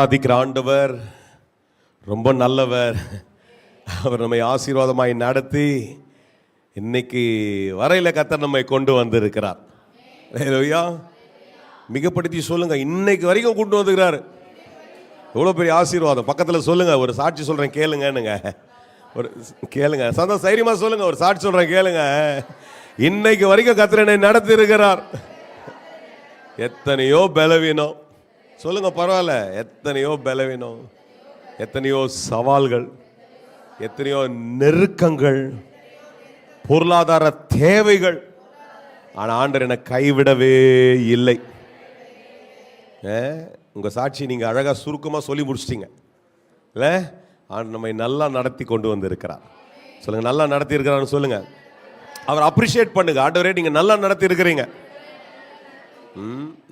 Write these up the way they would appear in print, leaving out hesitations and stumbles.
ஆதிக்கிற ஆண்டவர் ரொம்ப நல்லவர். அவர் நம்மை ஆசீர்வாதமாய் நடத்தி இன்னைக்கு வரையில கர்த்தர் நம்மை கொண்டு வந்திருக்கிறார். ஹல்லேலூயா. மிகப்படுத்தி சொல்லுங்க, இன்னைக்கு வரைக்கும் கொண்டு வந்துக்கிறாரு. எவ்வளோ பெரிய ஆசீர்வாதம். பக்கத்தில் சொல்லுங்க, ஒரு சாட்சி சொல்றேன் கேளுங்கன்னுங்க. ஒரு கேளுங்க, சந்தோஷம் தைரியமா சொல்லுங்க, ஒரு சாட்சி சொல்றேன் கேளுங்க. இன்னைக்கு வரைக்கும் கர்த்தர் என்னை நடத்தி இருக்கிறார். எத்தனையோ பலவீனம் சொல்லுங்க, பரவாயில்ல, எத்தனையோ பலவீனம், எத்தனையோ சவால்கள், எத்தனையோ நெருக்கங்கள், பொருளாதார தேவைகள், ஆனா ஆண்டவர் என்னை கைவிடவே இல்லை. உங்க சாட்சி நீங்க அழகா சுருக்கமா சொல்லி முடிச்சிட்டீங்க இல்ல? ஆண்டு நம்மை நல்லா நடத்தி கொண்டு வந்து இருக்கிறார். சொல்லுங்க, நல்லா நடத்தி இருக்கிறான்னு சொல்லுங்க. அவர் அப்ரிஷியேட் பண்ணுங்க. ஆண்டவரே நீங்க நல்லா நடத்தி இருக்கிறீங்க.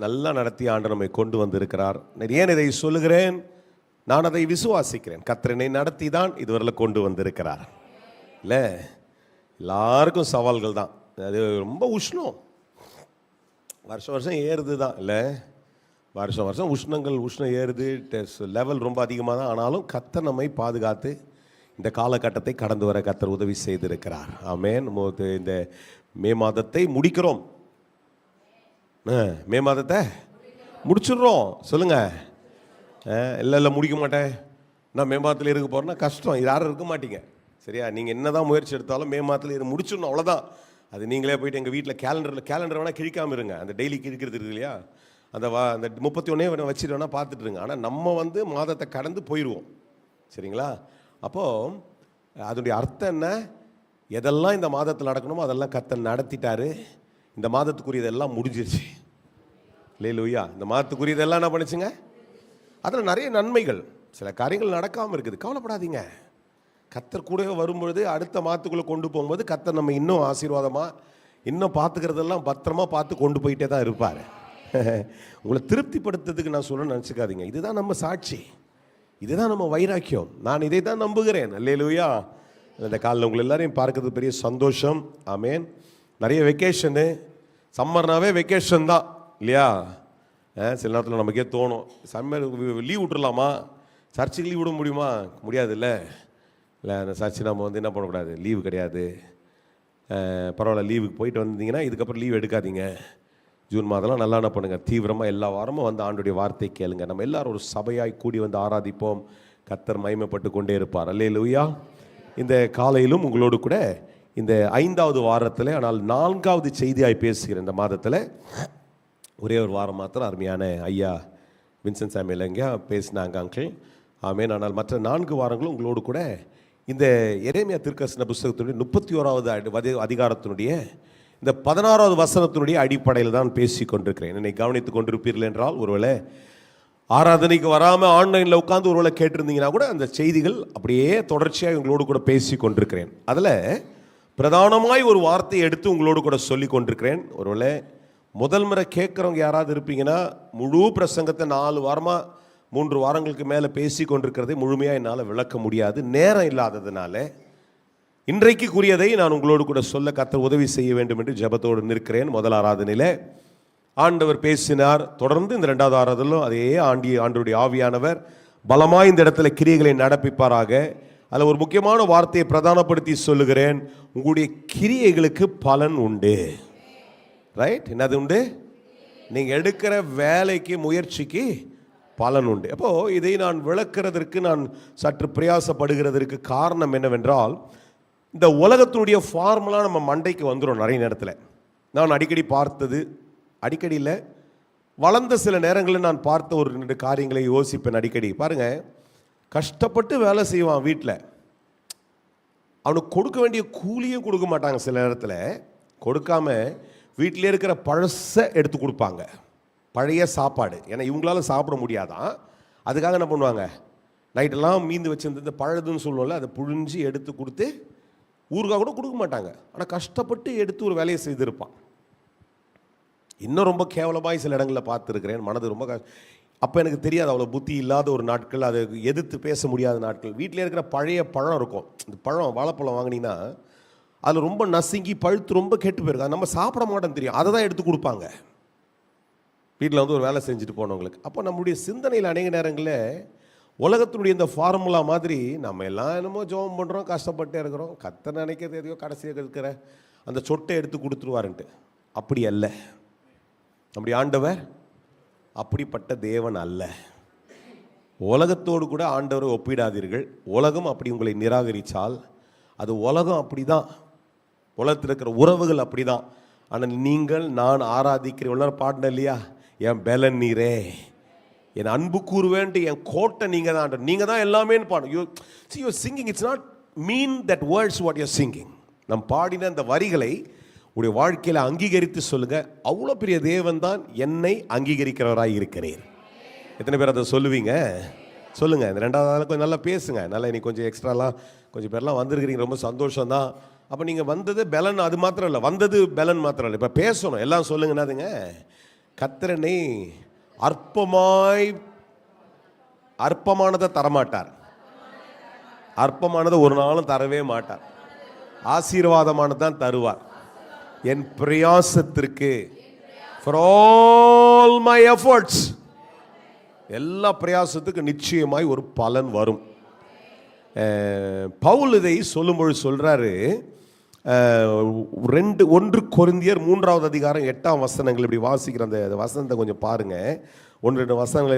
நல்லா நடத்தி ஆண்டு நம்மை கொண்டு வந்திருக்கிறார். ஏன் இதை சொல்லுகிறேன்? நான் அதை விசுவாசிக்கிறேன். கர்த்தரை நடத்தி தான் இதுவரை கொண்டு வந்திருக்கிறார். இல்லை, எல்லாருக்கும் சவால்கள் தான். அது ரொம்ப உஷ்ணம், வருஷம் வருஷம் ஏறுது தான். இல்லை, வருஷம் வருஷம் உஷ்ணம் ஏறுது, லெவல் ரொம்ப அதிகமாக தான். ஆனாலும் கர்த்தர் நம்மை பாதுகாத்து இந்த காலகட்டத்தை கடந்து வர கர்த்தர் உதவி செய்திருக்கிறார். ஆமென். இந்த மே மாதத்தை முடிக்கிறோம். மே மாதத்தை முடிச்சிடுறோம். சொல்லுங்க, இல்லை முடிக்க மாட்டேன், நான் மே மாதத்தில் இருக்க போகிறேன்னா கஷ்டம். யாரும் இருக்க மாட்டீங்க, சரியா? நீங்கள் என்ன தான் முயற்சி எடுத்தாலும் மே மாதத்தில் இது முடிச்சிடணும், அவ்வளோதான். அது நீங்களே போயிட்டு எங்கள் வீட்டில் கேலண்டர் வேணால் கிழிக்காமல் இருங்க. அந்த டெய்லி கிழிக்கிறது இருக்கு இல்லையா, அந்த 31 வச்சுட்டு வேணால் பார்த்துட்டு இருங்க. ஆனால் நம்ம மாதத்தை கடந்து போயிடுவோம், சரிங்களா? அப்போது அதனுடைய அர்த்தம் என்ன? எதெல்லாம் இந்த மாதத்தில் நடக்கணுமோ அதெல்லாம் கர்த்தர் நடத்திட்டாரு. இந்த மாதத்துக்குரியதெல்லாம் முடிஞ்சிருச்சு. அல்லேலூயா. இந்த மாதத்துக்குரியதெல்லாம் என்ன பண்ணிச்சுங்க? அதில் நிறைய நன்மைகள், சில காரியங்கள் நடக்காமல் இருக்குது. கவலைப்படாதீங்க. கர்த்தர் கூடவே வரும்பொழுது அடுத்த மாதத்துக்குள்ளே கொண்டு போகும்போது கர்த்தர் நம்ம இன்னும் ஆசீர்வாதமாக, இன்னும் பார்த்துக்கிறதெல்லாம் பத்திரமா பார்த்து கொண்டு போயிட்டே தான் இருப்பார். உங்களை திருப்திப்படுத்துறதுக்கு நான் சொல்ல நினச்சிக்காதீங்க. இதுதான் நம்ம சாட்சி, இதுதான் நம்ம வைராக்கியம். நான் இதை தான் நம்புகிறேன். அல்லேலூயா. இந்த காலையில் உங்களை எல்லாரையும் பார்க்கறது பெரிய சந்தோஷம். ஆமேன். நிறைய வெக்கேஷனு, சம்மர்னாவே வெக்கேஷன் தான் இல்லையா? சில நேரத்தில் நமக்கே தோணும், சம்மர் லீவ் விட்டுடலாமா, சர்ச்சுக்கு லீவ் விட முடியுமா? முடியாது. இல்லை, அந்த சர்ச்சு நம்ம என்ன பண்ணக்கூடாது, லீவு கிடையாது. பரவாயில்ல, லீவுக்கு போயிட்டு வந்தீங்கன்னா இதுக்கப்புறம் லீவ் எடுக்காதீங்க. ஜூன் மாதம்லாம் நல்லா என்ன பண்ணுங்கள், தீவிரமாக எல்லா வாரமும் வந்து ஆண்டுடைய வார்த்தை கேளுங்க. நம்ம எல்லாரும் ஒரு சபையாய் கூடி வந்து ஆராதிப்போம். கர்த்தர் மகிமைப்பட்டு கொண்டே இருப்பார். அல்லேலூயா. இந்த காலையிலும் உங்களோடு கூட இந்த 5வது வாரத்தில், ஆனால் 4வது செய்தியாய் பேசுகிற இந்த மாதத்தில் ஒரே ஒரு வாரம் மாத்திரம் அருமையான ஐயா வின்சென்ட் சாமுவேல் ஐயா பேசினாங்க அங்கிள். ஆமேன். ஆனால் மற்ற 4 வாரங்களும் உங்களோடு கூட இந்த எரேமியா தீர்க்கதரிசன புஸ்தகத்தினுடைய 31வது அதிகாரத்தினுடைய இந்த 16வது வசனத்தினுடைய அடிப்படையில் தான் பேசி கொண்டிருக்கிறேன். என்னை கவனித்துக் கொண்டிருப்பீர்கள் என்றால், ஒருவேளை ஆராதனைக்கு வராமல் ஆன்லைனில் உட்காந்து ஒருவேளை கேட்டிருந்தீங்கன்னா கூட அந்த செய்திகள் அப்படியே தொடர்ச்சியாக உங்களோடு கூட பேசி கொண்டிருக்கிறேன். அதில் பிரதானமாய் ஒரு வார்த்தையை எடுத்து உங்களோடு கூட சொல்லி கொண்டிருக்கிறேன். ஒருவேளை முதல் முறை கேட்குறவங்க யாராவது இருப்பீங்கன்னா, முழு பிரசங்கத்தை 4 வாரமாக 3 வாரங்களுக்கு மேலே பேசி கொண்டிருக்கிறதை முழுமையாக என்னால் விளக்க முடியாது, நேரம் இல்லாததுனால இன்றைக்கு கூறியதை நான் உங்களோடு கூட சொல்ல கர்த்தர் உதவி செய்ய வேண்டும் என்று ஜெபத்தோடு நிற்கிறேன். முதல் ஆராதனையில் ஆண்டவர் பேசினார். தொடர்ந்து இந்த 2வது ஆராதனையிலும் அதே ஆண்டவருடைய ஆவியானவர் பலமாய் இந்த இடத்துல கிரியைகளை நடப்பிப்பாராக. அதில் ஒரு முக்கியமான வார்த்தையை பிரதானப்படுத்தி சொல்லுகிறேன். உங்களுடைய கிரியைகளுக்கு பலன் உண்டு. ரைட்? என்னது உண்டு? நீங்கள் எடுக்கிற வேலைக்கு, முயற்சிக்கு பலன் உண்டு. அப்போது இதை நான் விளக்குறதற்கு நான் சற்று பிரயாசப்படுகிறதற்கு காரணம் என்னவென்றால், இந்த உலகத்தினுடைய ஃபார்முலா நம்ம மண்டைக்கு வந்துடும் நிறைய நேரத்தில். நான் அடிக்கடி பார்த்தது, அடிக்கடியில் வளர்ந்த சில நேரங்களில் நான் பார்த்த ஒரு 2 காரியங்களை யோசிப்பேன் அடிக்கடி. பாருங்கள், கஷ்டப்பட்டு வேலை செய்வான் வீட்டில், அவனுக்கு கொடுக்க வேண்டிய கூலியும் கொடுக்க மாட்டாங்க. சில நேரத்தில் கொடுக்காம வீட்டிலே இருக்கிற பழசை எடுத்து கொடுப்பாங்க, பழைய சாப்பாடு. ஏன்னா இவங்களால சாப்பிட முடியாதான், அதுக்காக என்ன பண்ணுவாங்க, நைட்டெல்லாம் மீந்து வச்சுருந்த பழதுன்னு சொல்லுவோம்ல, அதை புழிஞ்சு எடுத்து கொடுத்து ஊருக்காக கூட கொடுக்க மாட்டாங்க. ஆனால் கஷ்டப்பட்டு எடுத்து ஒரு வேலையை செய்திருப்பான். இன்னும் ரொம்ப கேவலமாய் சில இடங்களில் பார்த்துருக்கிறேன். மனது ரொம்ப அப்போ எனக்கு தெரியாது, அவ்வளோ புத்தி இல்லாத ஒரு நாட்கள், அதை எதிர்த்து பேச முடியாத நாட்கள். வீட்டில் இருக்கிற பழைய பழம் இருக்கும், இந்த பழம் வாழைப்பழம் வாங்கினீங்கன்னா அதில் ரொம்ப நசுங்கி பழுத்து ரொம்ப கெட்டு போயிருக்கு, அது நம்ம சாப்பிட மாட்டோம் தெரியும், அதை தான் எடுத்து கொடுப்பாங்க. வீட்டில் வந்து ஒரு வேலை செஞ்சுட்டு போனவங்களுக்கு. அப்போ நம்முடைய சிந்தனையில் அநேக நேரங்களில் உலகத்தினுடைய இந்த ஃபார்முலா மாதிரி நம்ம எல்லாம் என்னமோ ஜெபம் பண்ணுறோம், கஷ்டப்பட்டே இருக்கிறோம், கர்த்தர் நினைக்கிறது எதையோ கடைசியாக இருக்கிற அந்த சொட்டை எடுத்து கொடுத்துருவாருன்ட்டு. அப்படி அல்ல. நம்முடைய ஆண்டவர் அப்படிப்பட்ட தேவன் அல்ல. உலகத்தோடு கூட ஆண்டவரை ஒப்பிடாதீர்கள். உலகம் அப்படி உங்களை நிராகரித்தால் அது உலகம் அப்படி தான், உலகத்தில் இருக்கிற உறவுகள் அப்படி தான். ஆனால் நீங்கள் நான் ஆராதிக்கிறேன் பாடின இல்லையா, என் பெலன் நீரே, என் அன்பு கூறுவேன்ட்டு என் கோட்டை நீங்கள் தான், நீங்கள் தான் எல்லாமே பாடும். You singing, it's not mean that words what your singing. நம் பாடின அந்த வரிகளை உடைய வாழ்க்கையில் அங்கீகரித்து சொல்லுங்க, அவ்வளோ பெரிய தேவன் தான் என்னை அங்கீகரிக்கிறவராக இருக்கிறேன். எத்தனை பேர் அதை சொல்லுவீங்க? சொல்லுங்கள். இந்த 2வது நாள் கொஞ்சம் நல்லா பேசுங்க. நல்லா இன்னைக்கு கொஞ்சம் எக்ஸ்ட்ராலாம் கொஞ்சம் பேர்லாம் வந்திருக்கிறீங்க, ரொம்ப சந்தோஷம்தான். அப்போ நீங்கள் வந்தது பெலன் அது மாத்திரம் இல்லை, வந்தது பெலன் மாத்திரம் இல்லை, இப்போ பேசணும். எல்லாம் சொல்லுங்க. என்னதுங்க? கர்த்தரனை அற்பமானதை தரமாட்டார், அற்பமானதை ஒரு நாளும் தரவே மாட்டார், ஆசீர்வாதமானது தான் தருவார். என் பிரயாசத்திற்கு, for all my efforts, எல்லா பிரயாசத்துக்கு நிச்சயமாய் ஒரு பலன் வரும். பவுல் இதை சொல்லும்பொழுது சொல்றாரு, 1 கொரிந்தியர் 3வது அதிகாரம் 8ஆம் வசனங்கள் இப்படி வாசிக்கிற அந்த வசனத்தை கொஞ்சம் பாருங்க. 1-2 வசனங்களை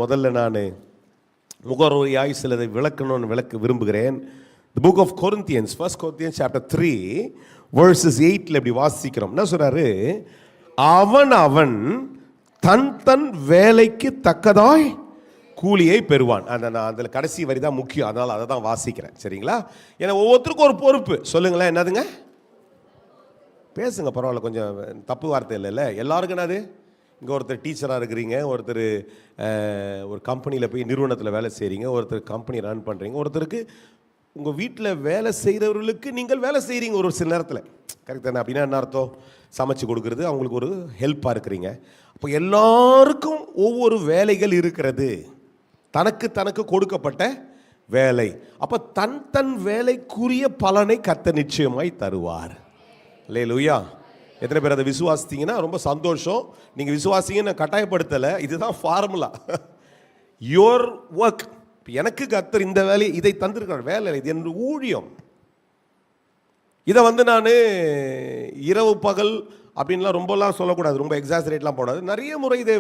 முதல்ல நான் முகரோயாய் சிலதை விளக்கணும்னு விளக்க விரும்புகிறேன். The book of Corinthians, 1 Corinthians chapter 3 verses 8ல இப்படி வாசிக்கிறோம். என்ன சொல்றாரு? அவன் தன் வேலைக்கு தக்கதாய் கூலியை பெறுவான். அதில் கடைசி வரி தான் முக்கியம், அதனால் அதை தான் வாசிக்கிறேன். சரிங்களா? ஏன்னா ஒவ்வொருத்தருக்கும் ஒரு பொறுப்பு. சொல்லுங்களேன், என்னதுங்க? பேசுங்க, பரவாயில்ல, கொஞ்சம் தப்பு வார்த்தை இல்லைல்ல. எல்லாருக்கும் என்னது? இங்கே ஒருத்தர் டீச்சராக இருக்கிறீங்க, ஒருத்தர் ஒரு கம்பெனியில் போய் நிறுவனத்தில் வேலை செய்கிறீங்க, ஒருத்தர் கம்பெனி ரன் பண்ணுறீங்க, ஒருத்தருக்கு உங்கள் வீட்டில் வேலை செய்கிறவர்களுக்கு நீங்கள் வேலை செய்கிறீங்க ஒரு சில நேரத்தில். கரெக்ட் தானே? அப்படின்னா என்ன அர்த்தம்? சமைச்சு கொடுக்குறது, அவங்களுக்கு ஒரு ஹெல்ப்பாக இருக்கிறீங்க. அப்போ எல்லாருக்கும் ஒவ்வொரு வேலைகள் இருக்கிறது, தனக்கு கொடுக்கப்பட்ட வேலை. அப்போ தன் வேலைக்குரிய பலனை கர்த்தர் நிச்சயமாய் தருவார். அல்லேலூயா. எத்தனை பேர் அதை விசுவாசித்தீங்கன்னா ரொம்ப சந்தோஷம். நீங்கள் விசுவாசிங்கன்னு கட்டாயப்படுத்தலை, இதுதான் ஃபார்முலா. Your work. எனக்கு கர்த்தர் இந்த வேலையை இதை தந்திருக்கிறார், வேலை இது என் ஊழியம். இதை நான் இரவு பகல் அப்படின்லாம் ரொம்பலாம் சொல்லக்கூடாது, ரொம்ப எக்ஸாசரேட்லாம் போடாது. நிறைய முறை இதை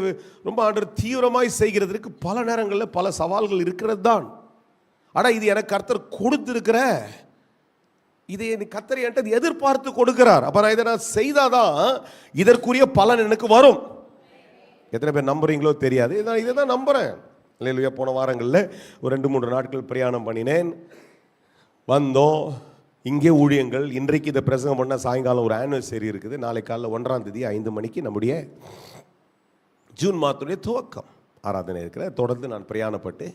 ரொம்ப ஆண்டவர் தீவிரமாய் செய்கிறதுக்கு பல நேரங்களில் பல சவால்கள் இருக்கிறது தான். ஆனால் இது எனக்கு கர்த்தர் கொடுத்துருக்கிற, இதை கர்த்தர் என்கிட்ட எதிர்பார்த்து கொடுக்கிறார். அப்போ நான் இதை செய்தாதான் இதற்குரிய பலன் எனக்கு வரும். எத்தனை பேர் நம்புறீங்களோ தெரியாது, இதை தான் நம்புகிறேன். இல்லையா? போன வாரங்களில் ஒரு 2-3 நாட்கள் பிரயாணம் பண்ணினேன், வந்தோம். இங்கே ஊழியங்கள். இன்றைக்கு இதை பிரசங்கம் பண்ண சாயங்காலம் ஒரு ஆனிவர்சரி இருக்குது. நாளை காலையில் 1ஆம் தேதி 5 மணிக்கு நம்முடைய ஜூன் மாதத்துடைய துவக்கம் ஆராதனை இருக்கிற. தொடர்ந்து நான் பிரயாணப்பட்டு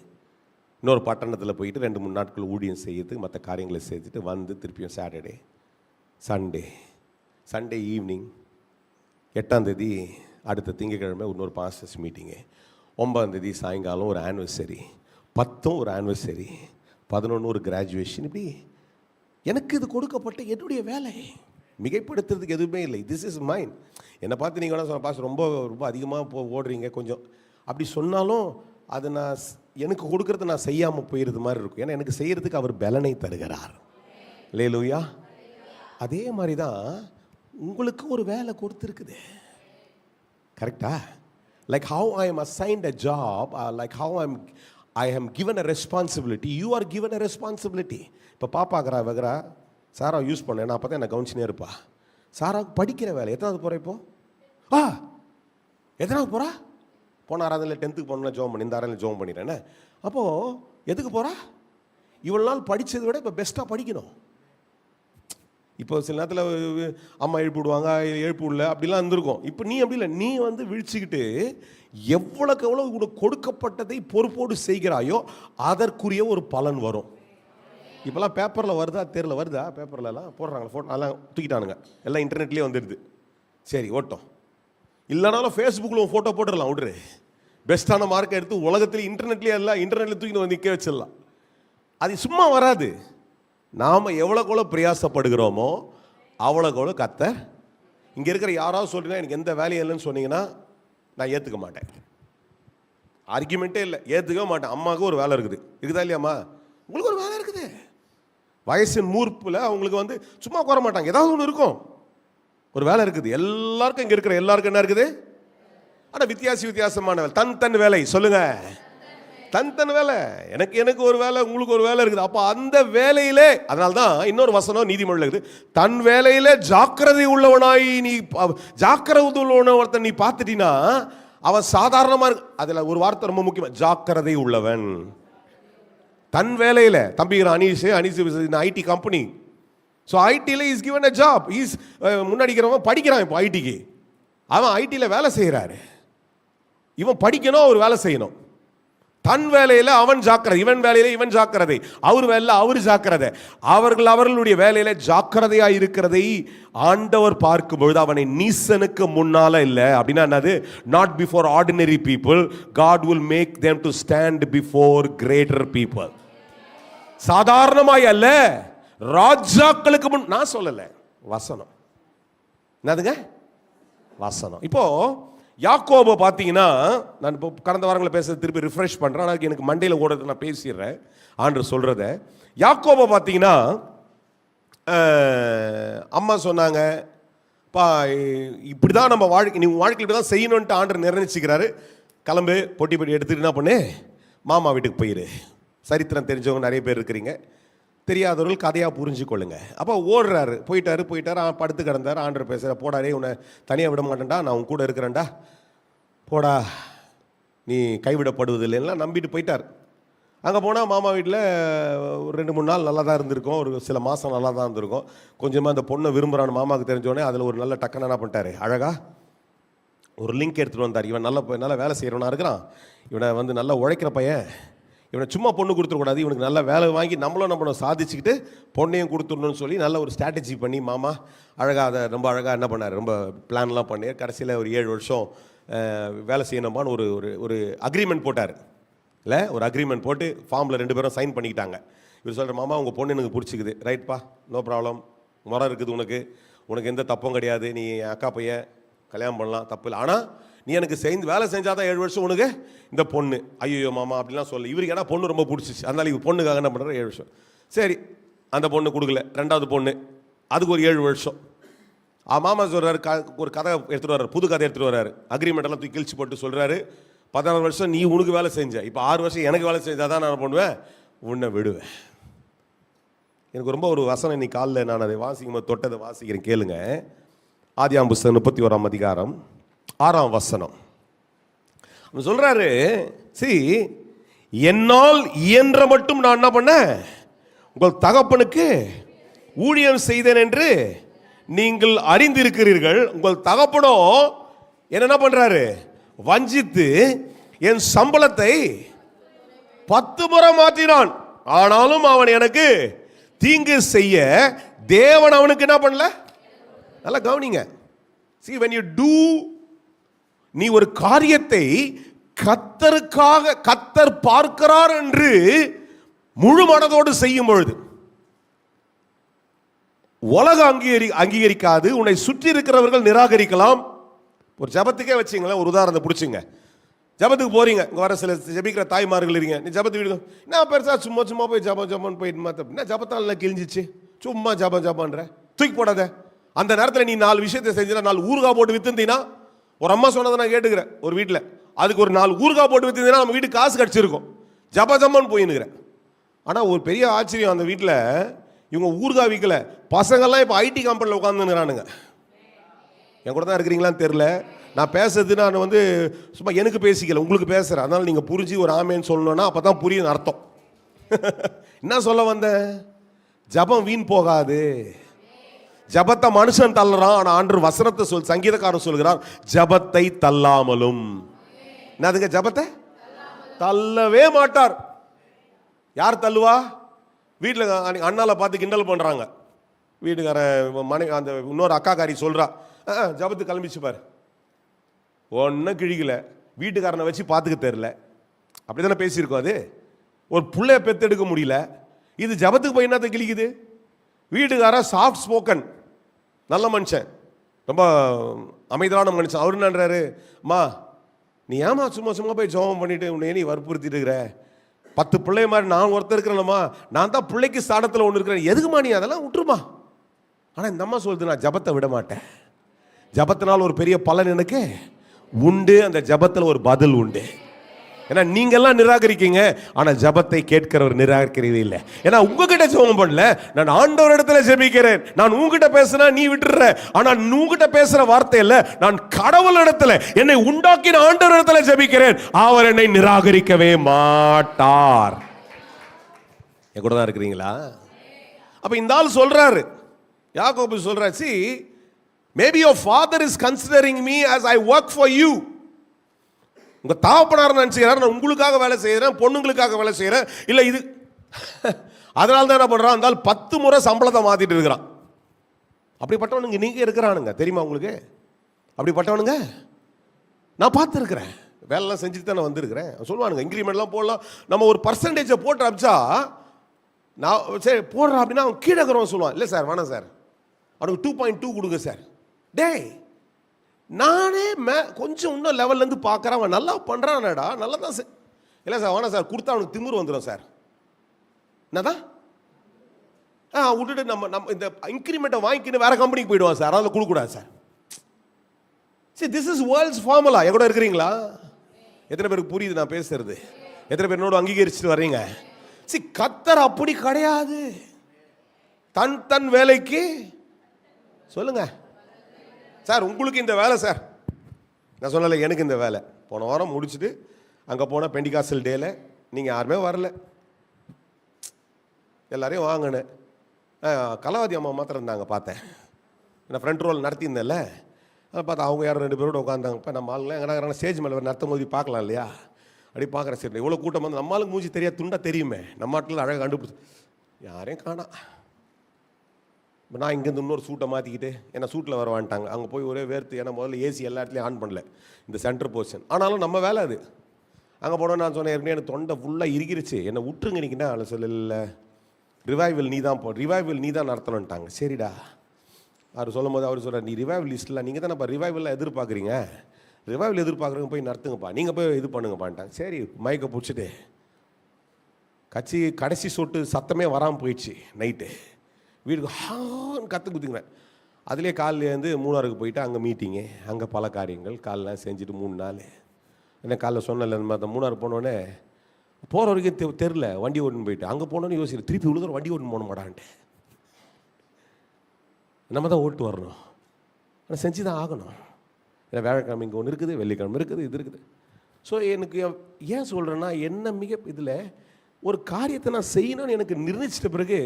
இன்னொரு பட்டணத்தில் போயிட்டு 2-3 நாட்கள் ஊழியம் செய்யறதுக்கு மற்ற காரியங்களை செய்துட்டு வந்து திருப்பியும் சாட்டர்டே சண்டே ஈவினிங் 8ஆம் தேதி அடுத்த திங்கட்கிழமை இன்னொரு பாஸ்டர்ஸ் மீட்டிங்கு, 9ஆம் தேதி சாயங்காலம் ஒரு ஆனிவர்சரி, 10 ஒரு ஆனிவர்சரி, 11 ஒரு கிராஜுவேஷன். இப்படி எனக்கு இது கொடுக்கப்பட்ட என்னுடைய வேலை. மிகைப்படுத்துறதுக்கு எதுவுமே இல்லை. This is mind. என்னை பார்த்து நீங்கள் வேணால் பாஸ் ரொம்ப ரொம்ப அதிகமாக ஓடுறீங்க கொஞ்சம் அப்படி சொன்னாலும் அது நான் எனக்கு கொடுக்கறத நான் செய்யாமல் போயிடுறது மாதிரி இருக்கும். ஏன்னா எனக்கு செய்கிறதுக்கு அவர் பலனை தருகிறார். அல்லேலூயா. அதே மாதிரி தான் உங்களுக்கு ஒரு வேலை கொடுத்துருக்குது. கரெக்டா? Like how I am assigned a job, like how I am given a responsibility, you are given a responsibility. இப்போ பாப்பாக்கிறா வகிறா சாரா யூஸ் பண்ண, நான் அப்போ தான் என்னை கவனிச்சுனே இருப்பா. சாராவுக்கு படிக்கிற வேலை. எத்தனாவது போகிற இப்போ? எத்தனாவது போகிறா? போன ஆராதனையில் 10th போகணும்னா ஜோம் பண்ணி, இந்த ஆராதனையில் ஜோம் பண்ணிடுறேன்னு. அப்போது எதுக்கு போகிறா? இவ்வளோ நாள் படித்ததை விட இப்போ பெஸ்ட்டாக படிக்கணும். இப்போ சில நேரத்தில் அம்மா எழுப்பி விடுவாங்க, எழுப்பி விடல, அப்படிலாம் இருந்திருக்கும். இப்போ நீ அப்படி இல்லை, நீ விழிச்சுக்கிட்டு எவ்வளோக்கு எவ்வளோ உனக்கு கொடுக்கப்பட்டதை பொறுப்போடு செய்கிறாயோ அதற்குரிய ஒரு பலன் வரும். இப்போல்லாம் பேப்பரில் வருதா தெரியல, வருதா பேப்பர்லலாம் போடுறாங்களா ஃபோட்டோ, அதெல்லாம் தூக்கிட்டானுங்க, எல்லாம் இன்டர்நெட்லேயே வந்துடுது. சரி ஓட்டம் இல்லைனாலும் ஃபேஸ்புக்கில் ஃபோட்டோ போட்டுடலாம், விட்ரு. பெஸ்ட்டான மார்க்கை எடுத்து உலகத்தில் இன்டர்நெட்லேயே எல்லாம் இன்டர்நெட்டில் தூக்கிட்டு வந்து நிற்க வச்சிடலாம். அது சும்மா வராது. நாம் எவ்வளோக்கு எவ்வளோ பிரயாசப்படுகிறோமோ அவ்வளோக்கு எவ்வளோ கர்த்தர். இங்கே இருக்கிற யாராவது சொல்லிங்கன்னா எனக்கு எந்த வேலையும் இல்லைன்னு சொன்னீங்கன்னா நான் ஏற்றுக்க மாட்டேன். ஆர்கியூமெண்ட்டே இல்லை, ஏற்றுக்க மாட்டேன். அம்மாவுக்கு ஒரு வேலை இருக்குது, இருக்குதா இல்லையாம்மா? உங்களுக்கு ஒரு வேலை இருக்குது. வயசின் மூர்ப்பில் அவங்களுக்கு வந்து சும்மா குற மாட்டாங்க, ஏதாவது ஒன்று இருக்கும், ஒரு வேலை இருக்குது. எல்லாருக்கும் இங்கே இருக்கிற எல்லாருக்கும் என்ன இருக்குது? ஆனால் வித்தியாசமான வேலை, தன் வேலை. சொல்லுங்க, தன் வேலை. எனக்கு ஒரு வேலை, உங்களுக்கு ஒரு வேலை இருக்குது. அப்போ அந்த வேலையிலே, அதனால தான் இன்னொரு வசனம் நீதிமொழியில் இருக்குது, தன் வேலையில ஜாக்கிரதை உள்ளவனாய் நீ ஜாக்கிரதை உள்ளவன் நீ பார்த்துட்டீன்னா அவன் சாதாரணமாக இருக்கு. அதில் ஒரு வார்த்தை ரொம்ப முக்கியமாக, ஜாக்கிரதை உள்ளவன். தன் வேலையில தம்பிகிற அனீஸ் ஐடி கம்பெனி. ஸோ ஐடியில் is given a job. Is முன்னாடிக்கிறவன் படிக்கிறான், இப்போ ஐடிக்கு அவன் ஐடியில் வேலை செய்கிறாரு. இவன் படிக்கணும், அவர் வேலை செய்யணும். தன் வேலையில் அவன் ஜாக்கிரதை, இவன் வேலையில் இவன் ஜாக்கிரதை, அவர் வேலையில் அவர் ஜாக்கிரதை. அவர்களுடைய வேலையில் ஜாக்கிரதையாக இருக்கிறதை ஆண்டவர் பார்க்கும் பொழுது அவனை நீசனுக்கு முன்னால இல்லை. அப்படின்னா என்னது? Not before ordinary people, God will make them to stand before greater people. சாதாரணமாய் அல்ல, ராஜாக்களுக்கு முன். நான் சொல்லலை, வசனம். என்னதுங்க? வசனம். இப்போ யாக்கோபை பார்த்தீங்கன்னா, நான் இப்போ கடந்த வாரங்களை பேசுறது திருப்பி ரிஃப்ரெஷ் பண்ணுறேன், ஆனால் எனக்கு மண்டையில் ஓடுறது நான் பேசிடுறேன் ஆண்டு சொல்கிறத. யாக்கோபை பார்த்தீங்கன்னா, அம்மா சொன்னாங்க, பா இப்படி தான் நம்ம வாழ்க்கை, நீ வாழ்க்கை இப்படி தான் செய்யணுன்ட்டு ஆண்டு நிர்ணயிச்சுக்கிறாரு. கிளம்பு, பொட்டி எடுத்துகிட்டு என்ன பண்ணு, மாமா வீட்டுக்கு போயிரு. சரித்திரம் தெரிஞ்சவங்க நிறைய பேர் இருக்கிறீங்க, தெரியாதவர்கள் கதையாக புரிஞ்சுக்கொள்ளுங்க. அப்போ ஓடுறாரு, போயிட்டாரு, படுத்து கிடந்தார். ஆண்டர் பேசுகிற, போடாரே உன்னை தனியாக விட மாட்டேன்டா, நான் உன் கூட இருக்கிறேன்டா, போடா, நீ கைவிடப்படுவதில்லைன்னா நம்பிட்டு போயிட்டார். அங்கே போனால் மாமா வீட்டில் ஒரு 2-3 நாள் நல்லா தான் இருந்திருக்கும், ஒரு சில மாதம் நல்லா தான் இருந்திருக்கும். கொஞ்சமாக அந்த பொண்ணை விரும்புகிறான்னு மாமாவுக்கு தெரிஞ்சோடனே அதில் ஒரு நல்ல டக்குன்னு என்ன பண்ணிட்டாரு, அழகாக ஒரு லிங்க் எடுத்துகிட்டு வந்தார். இவன் நல்லா வேலை செய்கிறவனா இருக்கிறான், இவனை வந்து நல்லா உழைக்கிற பையன், இவனை சும்மா பொண்ணு கொடுத்துடக்கூடாது, இவனுக்கு நல்ல வேலை வாங்கி நம்மளும் சாதிச்சுக்கிட்டு பொண்ணையும் கொடுத்துடணும்னு சொல்லி நல்ல ஒரு ஸ்ட்ராட்டஜி பண்ணி மாமா அழகாக அதை ரொம்ப அழகாக என்ன பண்ணார், ரொம்ப பிளான்லாம் பண்ணி கடைசியில் ஒரு 7 வருஷம் வேலை செய்யணுமான்னு ஒரு அக்ரிமெண்ட் போட்டார். இல்லை, ஒரு அக்ரிமெண்ட் போட்டு ஃபார்மில் 2 பேரும் சைன் பண்ணிக்கிட்டாங்க. இவர் சொல்கிற, மாமா உங்கள் பொண்ணு எனக்கு பிடிச்சிக்குது, ரைட்ப்பா, நோ ப்ராப்ளம், முறை இருக்குது, உனக்கு எந்த தப்பும் கிடையாது, நீ அக்கா பையன் கல்யாணம் பண்ணலாம், தப்பு இல்லை. ஆனால் நீ எனக்கு வேலை செஞ்சாதான் 7 வருஷம் உனக்கு இந்த பொண்ணு. ஐயோ மாமா அப்படிலாம் சொல்லு. இவருக்கு ஏன்னா பொண்ணு ரொம்ப பிடிச்சிச்சு, அதனால இவர் பொண்ணுக்காக என்ன பண்ணுறாரு, 7 வருஷம். சரி, அந்த பொண்ணு கொடுக்கல, 2வது பொண்ணு, அதுக்கு ஒரு 7 வருஷம். மாமா சொல்கிறாரு, ஒரு கதை எடுத்துகிட்டு வர்றாரு, புது கதை எடுத்துகிட்டு வர்றாரு. அக்ரிமெண்ட்டெல்லாம் தூக்கி கிழிச்சு போட்டு சொல்கிறாரு, 16 வருஷம் நீ உனக்கு வேலை செஞ்ச, இப்போ 6 வருஷம் எனக்கு வேலை செஞ்சால் தான் நான் பண்ணுவேன், உன்னை விடுவேன். எனக்கு ரொம்ப ஒரு வசனம் இன்னைக்கு காலில் நான் அதை வாசிக்கும் போது தொட்டதை வாசிக்கிறேன், கேளுங்க. ஆதியாகமம் புஸ்தகம் 31ஆம் அதிகாரம் 6ஆம் வசனம். அவன் சொல்றாரு, என்னால் இயன்ற மட்டும் நான் என்ன பண்ண, உங்கள் தகப்பனுக்கு ஊழியம் செய்தேன் என்று நீங்கள் அறிந்திருக்கிறீர்கள். உங்கள் தகப்பனோ என்ன பண்றாரு, வஞ்சித்து என் சம்பளத்தை 10 முறை மாற்றினான். ஆனாலும் அவன் எனக்கு தீங்கு செய்ய தேவன் அவனுக்கு என்ன பண்ணல. நல்லா கவனிங்க. See, when you do, நீ ஒரு காரியத்தை கர்த்தருக்காக கர்த்தர் பார்க்கிறார் என்று முழு மனதோடு செய்யும் பொழுது, உலகம் அங்கீகரிக்காது, உன்னை சுற்றி இருக்கிறவர்கள் நிராகரிக்கலாம். ஒரு ஜபத்துக்கே வச்சிங்களேன், ஒரு உதாரணத்தை பிடிச்சிங்க. ஜபத்துக்கு போறீங்க, இங்கே வர சில ஜபிக்கிற தாய்மார்கள் இருக்கீங்க, நீ ஜபத்துக்கு விடுங்க, என்ன பெருசா சும்மா போய் ஜபம் போயிட்டு மாத்த, என்ன ஜபத்தால் கிழிஞ்சிச்சு, சும்மா ஜபன்ற தூக்கி போடாத. அந்த நேரத்தில் நீ 4 விஷயத்தை செஞ்சுனா, 4 ஊறுகாய் போட்டு வித்துந்தீங்கன்னா, ஒரு அம்மா சொன்னதை நான் கேட்டுக்கிறேன், ஒரு வீட்டில் அதுக்கு ஒரு 4 ஊறுகாய் போட்டு வித்துந்தீங்கன்னா நம்ம வீட்டுக்கு காசு கிடச்சிருக்கும், ஜபன்னு போயின்னுக்கிறேன். ஆனால் ஒரு பெரிய ஆச்சரியம், அந்த வீட்டில் இவங்க ஊறுகாய் விற்கல, பசங்கள்லாம் இப்போ ஐடி கம்பெனியில் உட்காந்துங்கிறானுங்க. என் கூட தான் இருக்கிறீங்களான்னு தெரில, நான் பேசுறது நான் வந்து சும்மா எனக்கு பேசிக்கல, உங்களுக்கு பேசுகிறேன். அதனால் நீங்கள் புரிஞ்சு ஒரு ஆமேன்னு சொல்லணும்னா அப்போ தான் புரியும் அர்த்தம். என்ன சொல்ல வந்தேன், ஜபம் வீண் போகாது. ஜபத்தை மனுஷன் தள்ளுறான், ஆனால் ஆண்டவர் வசனத்தை சங்கீதக்காரன் சொல்கிறார், ஜபத்தை தள்ளாமலும். என்னதுங்க, ஜபத்தை தள்ளவே மாட்டார். யார் தள்ளுவா? வீட்டில் அண்ணால பார்த்து கிண்டல் பண்ணுறாங்க, வீட்டுக்கார மனைவி அந்த இன்னொரு அக்காக்காரி சொல்கிறா, ஜபத்துக்கு கிளம்பிச்சு பாரு, ஒன்றும் கிழிக்கல, வீட்டுக்காரனை வச்சு பார்த்துக்க தெரில. அப்படி தானே பேசியிருக்கோம். அது ஒரு பிள்ளைய பெத்தெடுக்க முடியல, இது ஜபத்துக்கு போய் என்னத்தை கிழிக்குது? வீட்டுக்கார சாஃப்ட் ஸ்போக்கன், நல்ல மனுஷன், ரொம்ப அமைதியான மனுஷன். அவரு என்னன்றாரு, அம்மா நீ ஏமா சும்மா சும்மா போய் ஜெபம் பண்ணிட்டு உன்னை நீ வற்புறுத்திட்டு இருக்கிற? 10 பிள்ளை மாதிரி நான் ஒருத்தர் இருக்கிறேன்மா, நான் தான் பிள்ளைக்கு ஸ்தானத்தில் ஒன்று இருக்கிறேன், எதுக்குமா நீ அதெல்லாம் விட்டுருமா? ஆனால் இந்த அம்மா சொல்லுது, நான் ஜபத்தை விட மாட்டேன். ஜபத்தினால் ஒரு பெரிய பலன் எனக்கு உண்டு, அந்த ஜபத்தில் ஒரு பதில் உண்டு. ஏன்னா நீங்கெல்லாம் நிராகரிக்கீங்க, ஆனால் ஜபத்தை கேட்கிறவர் நிராகரிக்கிறதே இல்லை. ஏன்னா உங்ககிட்ட ஜெபம் பண்ணல, நான் ஆண்டவர் இடத்துல ஜெபிக்கிறேன். நான் உங்ககிட்ட பேசுனா நீ விட்டுற, ஆனால் உங்ககிட்ட பேசுற வார்த்தை இல்லை, நான் கடவுள் இடத்துல, என்னை உண்டாக்கின ஆண்டவர் இடத்துல ஜெபிக்கிறேன். அவர் என்னை நிராகரிக்கவே மாட்டார். என் கூட தான் இருக்கிறீங்களா? அப்ப இந்த ஆள் சொல்றாரு, யாக்கோபு சொல்றாரு, see maybe your father is considering me as I work for you. உங்க தாப்பனார் நினைச்சுக்கிறார் நான் உங்களுக்காக வேலை செய்யறேன், பொண்ணுங்களுக்காக வேலை செய்யறேன், இல்லை இது அதனால தான் என்ன பண்றான், அந்த 10 முறை சம்பளத்தை மாத்திட்டு இருக்கிறான். அப்படிப்பட்டவனுங்க நீங்க இருக்கிறானுங்க தெரியுமா உங்களுக்கு? அப்படிப்பட்டவனுங்க நான் பார்த்துருக்கிறேன், வேலைலாம் செஞ்சுட்டு தான் நான் வந்திருக்கிறேன். சொல்லுவானுங்க இன்க்ரிமெண்ட்லாம் போடலாம், நம்ம ஒரு பர்சன்டேஜை போட்டு அமிச்சா, நான் சரி போடுறேன் அப்படின்னா அவன் கீழே இருக்கிறவன் சொல்லுவான், இல்லை சார் வேணாம் சார், அவனுக்கு 2.2 கொடுங்க சார். டேய் நானே கொஞ்சம் இன்னும் லெவல்லேருந்து பார்க்குறேன், அவன் நல்லா பண்ணுறான்டா, நல்லா தான் சார். இல்லை சார் வேணாம் சார், கொடுத்தா அவனுக்கு திமிரு வந்துடும் சார். என்னதான் விட்டுட்டு நம்ம இந்த இன்க்ரிமெண்ட்டை வாங்கிக்கின்னு வேற கம்பெனிக்கு போயிடுவான் சார், அதில் கொடுக்கூடாது சார். சரி, திஸ் இஸ் வேர்ல்ட்ஸ் ஃபார்முலா. என் கூட இருக்கிறீங்களா? எத்தனை பேருக்கு புரியுது நான் பேசுறது? எத்தனை பேர் என்னோட அங்கீகரிச்சுட்டு வர்றீங்க? சரி, கர்த்தர் அப்படி கிடையாது. தன் வேலைக்கு சொல்லுங்க சார், உங்களுக்கு இந்த வேலை சார், நான் சொல்லலை எனக்கு இந்த வேலை. போன வாரம் முடிச்சுட்டு அங்கே போனால் பெண்டிகாஸ்டல் டேல நீங்கள் யாருமே வரல, எல்லாரையும் வாங்கினேன். கலாவதி அம்மா மாத்திரம் இருந்தாங்க பார்த்தேன், நான் ஃப்ரண்ட் ரோல் நடத்தியிருந்தேன்ல, அதை பார்த்தா அவங்க யாரும் 2 பேரோட உட்காந்தாங்க. இப்போ நம்ம ஆளுங்க எங்கன்னா ஸ்டேஜ் மேலே நடத்தும் போது பார்க்கலாம் இல்லையா, அப்படி பார்க்குறேன். சரி இவ்வளோ கூட்டம் வந்து நம்ம ஆளுக்கு மூஞ்சி தெரியாது, துண்டா தெரியுமே, நம்ம ஆட்டில் அழகாக கண்டுபிடிச்சு யாரையும் காணா. நான் இங்கேருந்து இன்னொரு சூட்டை மாற்றிக்கிட்டு என்ன சூட்டில் வரவான்ட்டாங்க. அங்கே போய் ஒரே வேர்த்து, ஏன்னா முதல்ல ஏசி எல்லா இடத்துலையும் ஆன் பண்ணல, இந்த சென்டர் போர்ஷன். ஆனாலும் நம்ம வேலை அது. அங்கே போனோம், நான் சொன்னேன் ஏற்கனவே எனக்கு தொண்டை ஃபுல்லாக இறுகிருச்சு, என்னை விட்டுருங்க நிற்கினா. அதில் சொல்லல, ரிவைவல் நீ தான் ரிவைவல் நீ தான் நடத்தணுன்ட்டாங்க. சரிடா, அவர் சொல்லும் போது அவர் சொல்கிறார், நீ ரிவைவல் லிஸ்ட்டில் நீங்கள் தானே இப்போ ரிவைவலில் எதிர்பார்க்குறீங்க, ரிவைவல் எதிர்பார்க்குறவங்க போய் நடத்துங்கப்பா, நீங்கள் போய் இது பண்ணுங்கப்பான்ட்டாங்க. சரி மயக்க பிடிச்சிட்டு கடைசி சொட்டு சத்தமே வராமல் போயிடுச்சு. நைட்டு வீட்டுக்கு ஹான்னு கற்று குத்திக்கிறேன். அதுலேயே காலையிலேருந்து மூணாருக்கு போயிட்டு அங்கே மீட்டிங்கு, அங்கே பல காரியங்கள் காலைல செஞ்சுட்டு 3 நாள். என்ன காலைல சொன்னல, அந்த மூணாறு போனோடனே போகிற வரைக்கும் தெரில, வண்டி ஓட்டுன்னு போயிட்டு அங்கே போனோன்னு யோசிக்கிறேன், திருப்பி உழுதுற வண்டி ஓட்டுன்னு போன மாட்டான்ட்டு. நம்ம தான் ஓட்டு வரணும், ஆனால் செஞ்சு தான் ஆகணும். ஏன்னா வியாழக்கிழமை இங்கே ஒன்று இருக்குது, வெள்ளிக்கிழமை இருக்குது, இது இருக்குது. ஸோ எனக்கு ஏன் சொல்கிறேன்னா, என்ன மிக இதில் ஒரு காரியத்தை நான் செய்யணும்னு எனக்கு நிர்ணயிச்சிட்ட பிறகு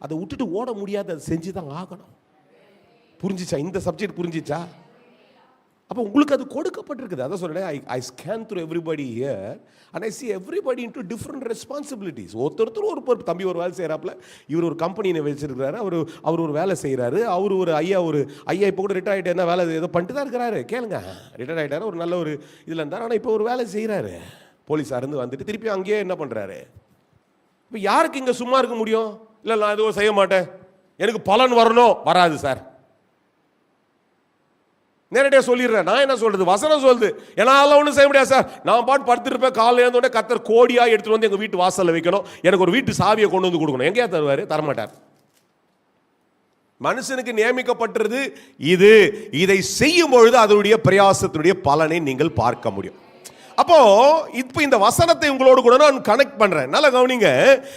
அதை விட்டுட்டு ஓட முடியாது, அதை செஞ்சு தான் ஆகணும். புரிஞ்சிச்சா? இந்த சப்ஜெக்ட் புரிஞ்சிச்சா? அப்போ உங்களுக்கு அது கொடுக்கப்பட்டிருக்குது. அதான் சொல்கிறேன், I scan through everybody here and I see everybody into different responsibilities. ஒருத்தர் ஒரு தம்பி ஒரு வேலை செய்கிறாப்புல, இவர் ஒரு கம்பெனியை வச்சிருக்கிறாரு, அவர் ஒரு வேலை செய்கிறாரு, அவர் ஒரு ஐயா இப்போ கூட ரிட்டையர் ஆகிட்டு என்ன வேலை ஏதோ பண்ணிட்டு தான் இருக்கிறாரு. கேளுங்க, ரிட்டையர் ஆகிட்டாரு, ஒரு நல்ல ஒரு இதில் இருந்தார், ஆனால் இப்போ ஒரு வேலை செய்கிறாரு, போலீஸாக இருந்து வந்துட்டு திருப்பி அங்கேயே என்ன பண்ணுறாரு. இப்போ யாருக்கு இங்கே சும்மா இருக்க முடியும்? இல்லை நான் எதுவும் செய்ய மாட்டேன், எனக்கு பலன் வரணும், வராது சார். நேரடியாக சொல்லிடுறேன். நான் என்ன சொல்றது, வசனம் சொல்லுது, என்னால் ஒன்றும் செய்ய முடியாது சார். நான் பாட்டு படுத்துருப்பேன், காலையில் எழுந்தோடனே கர்த்தர் கோடியாக எடுத்துகிட்டு வந்து எங்கள் வீட்டு வாசலில் வைக்கணும், எனக்கு ஒரு வீட்டு சாவியை கொண்டு வந்து கொடுக்கணும். எங்கேயா தருவார்? தரமாட்டார். மனுஷனுக்கு நியமிக்கப்பட்டிருது இது. இதை செய்யும் பொழுது அதனுடைய பிரயாசத்தினுடைய பலனை நீங்கள் பார்க்க முடியும். அப்போ இப்போ இந்த வசனத்தை உங்களோடு கூட நான் கனெக்ட் பண்றேன். நல்லா கவனிங்க.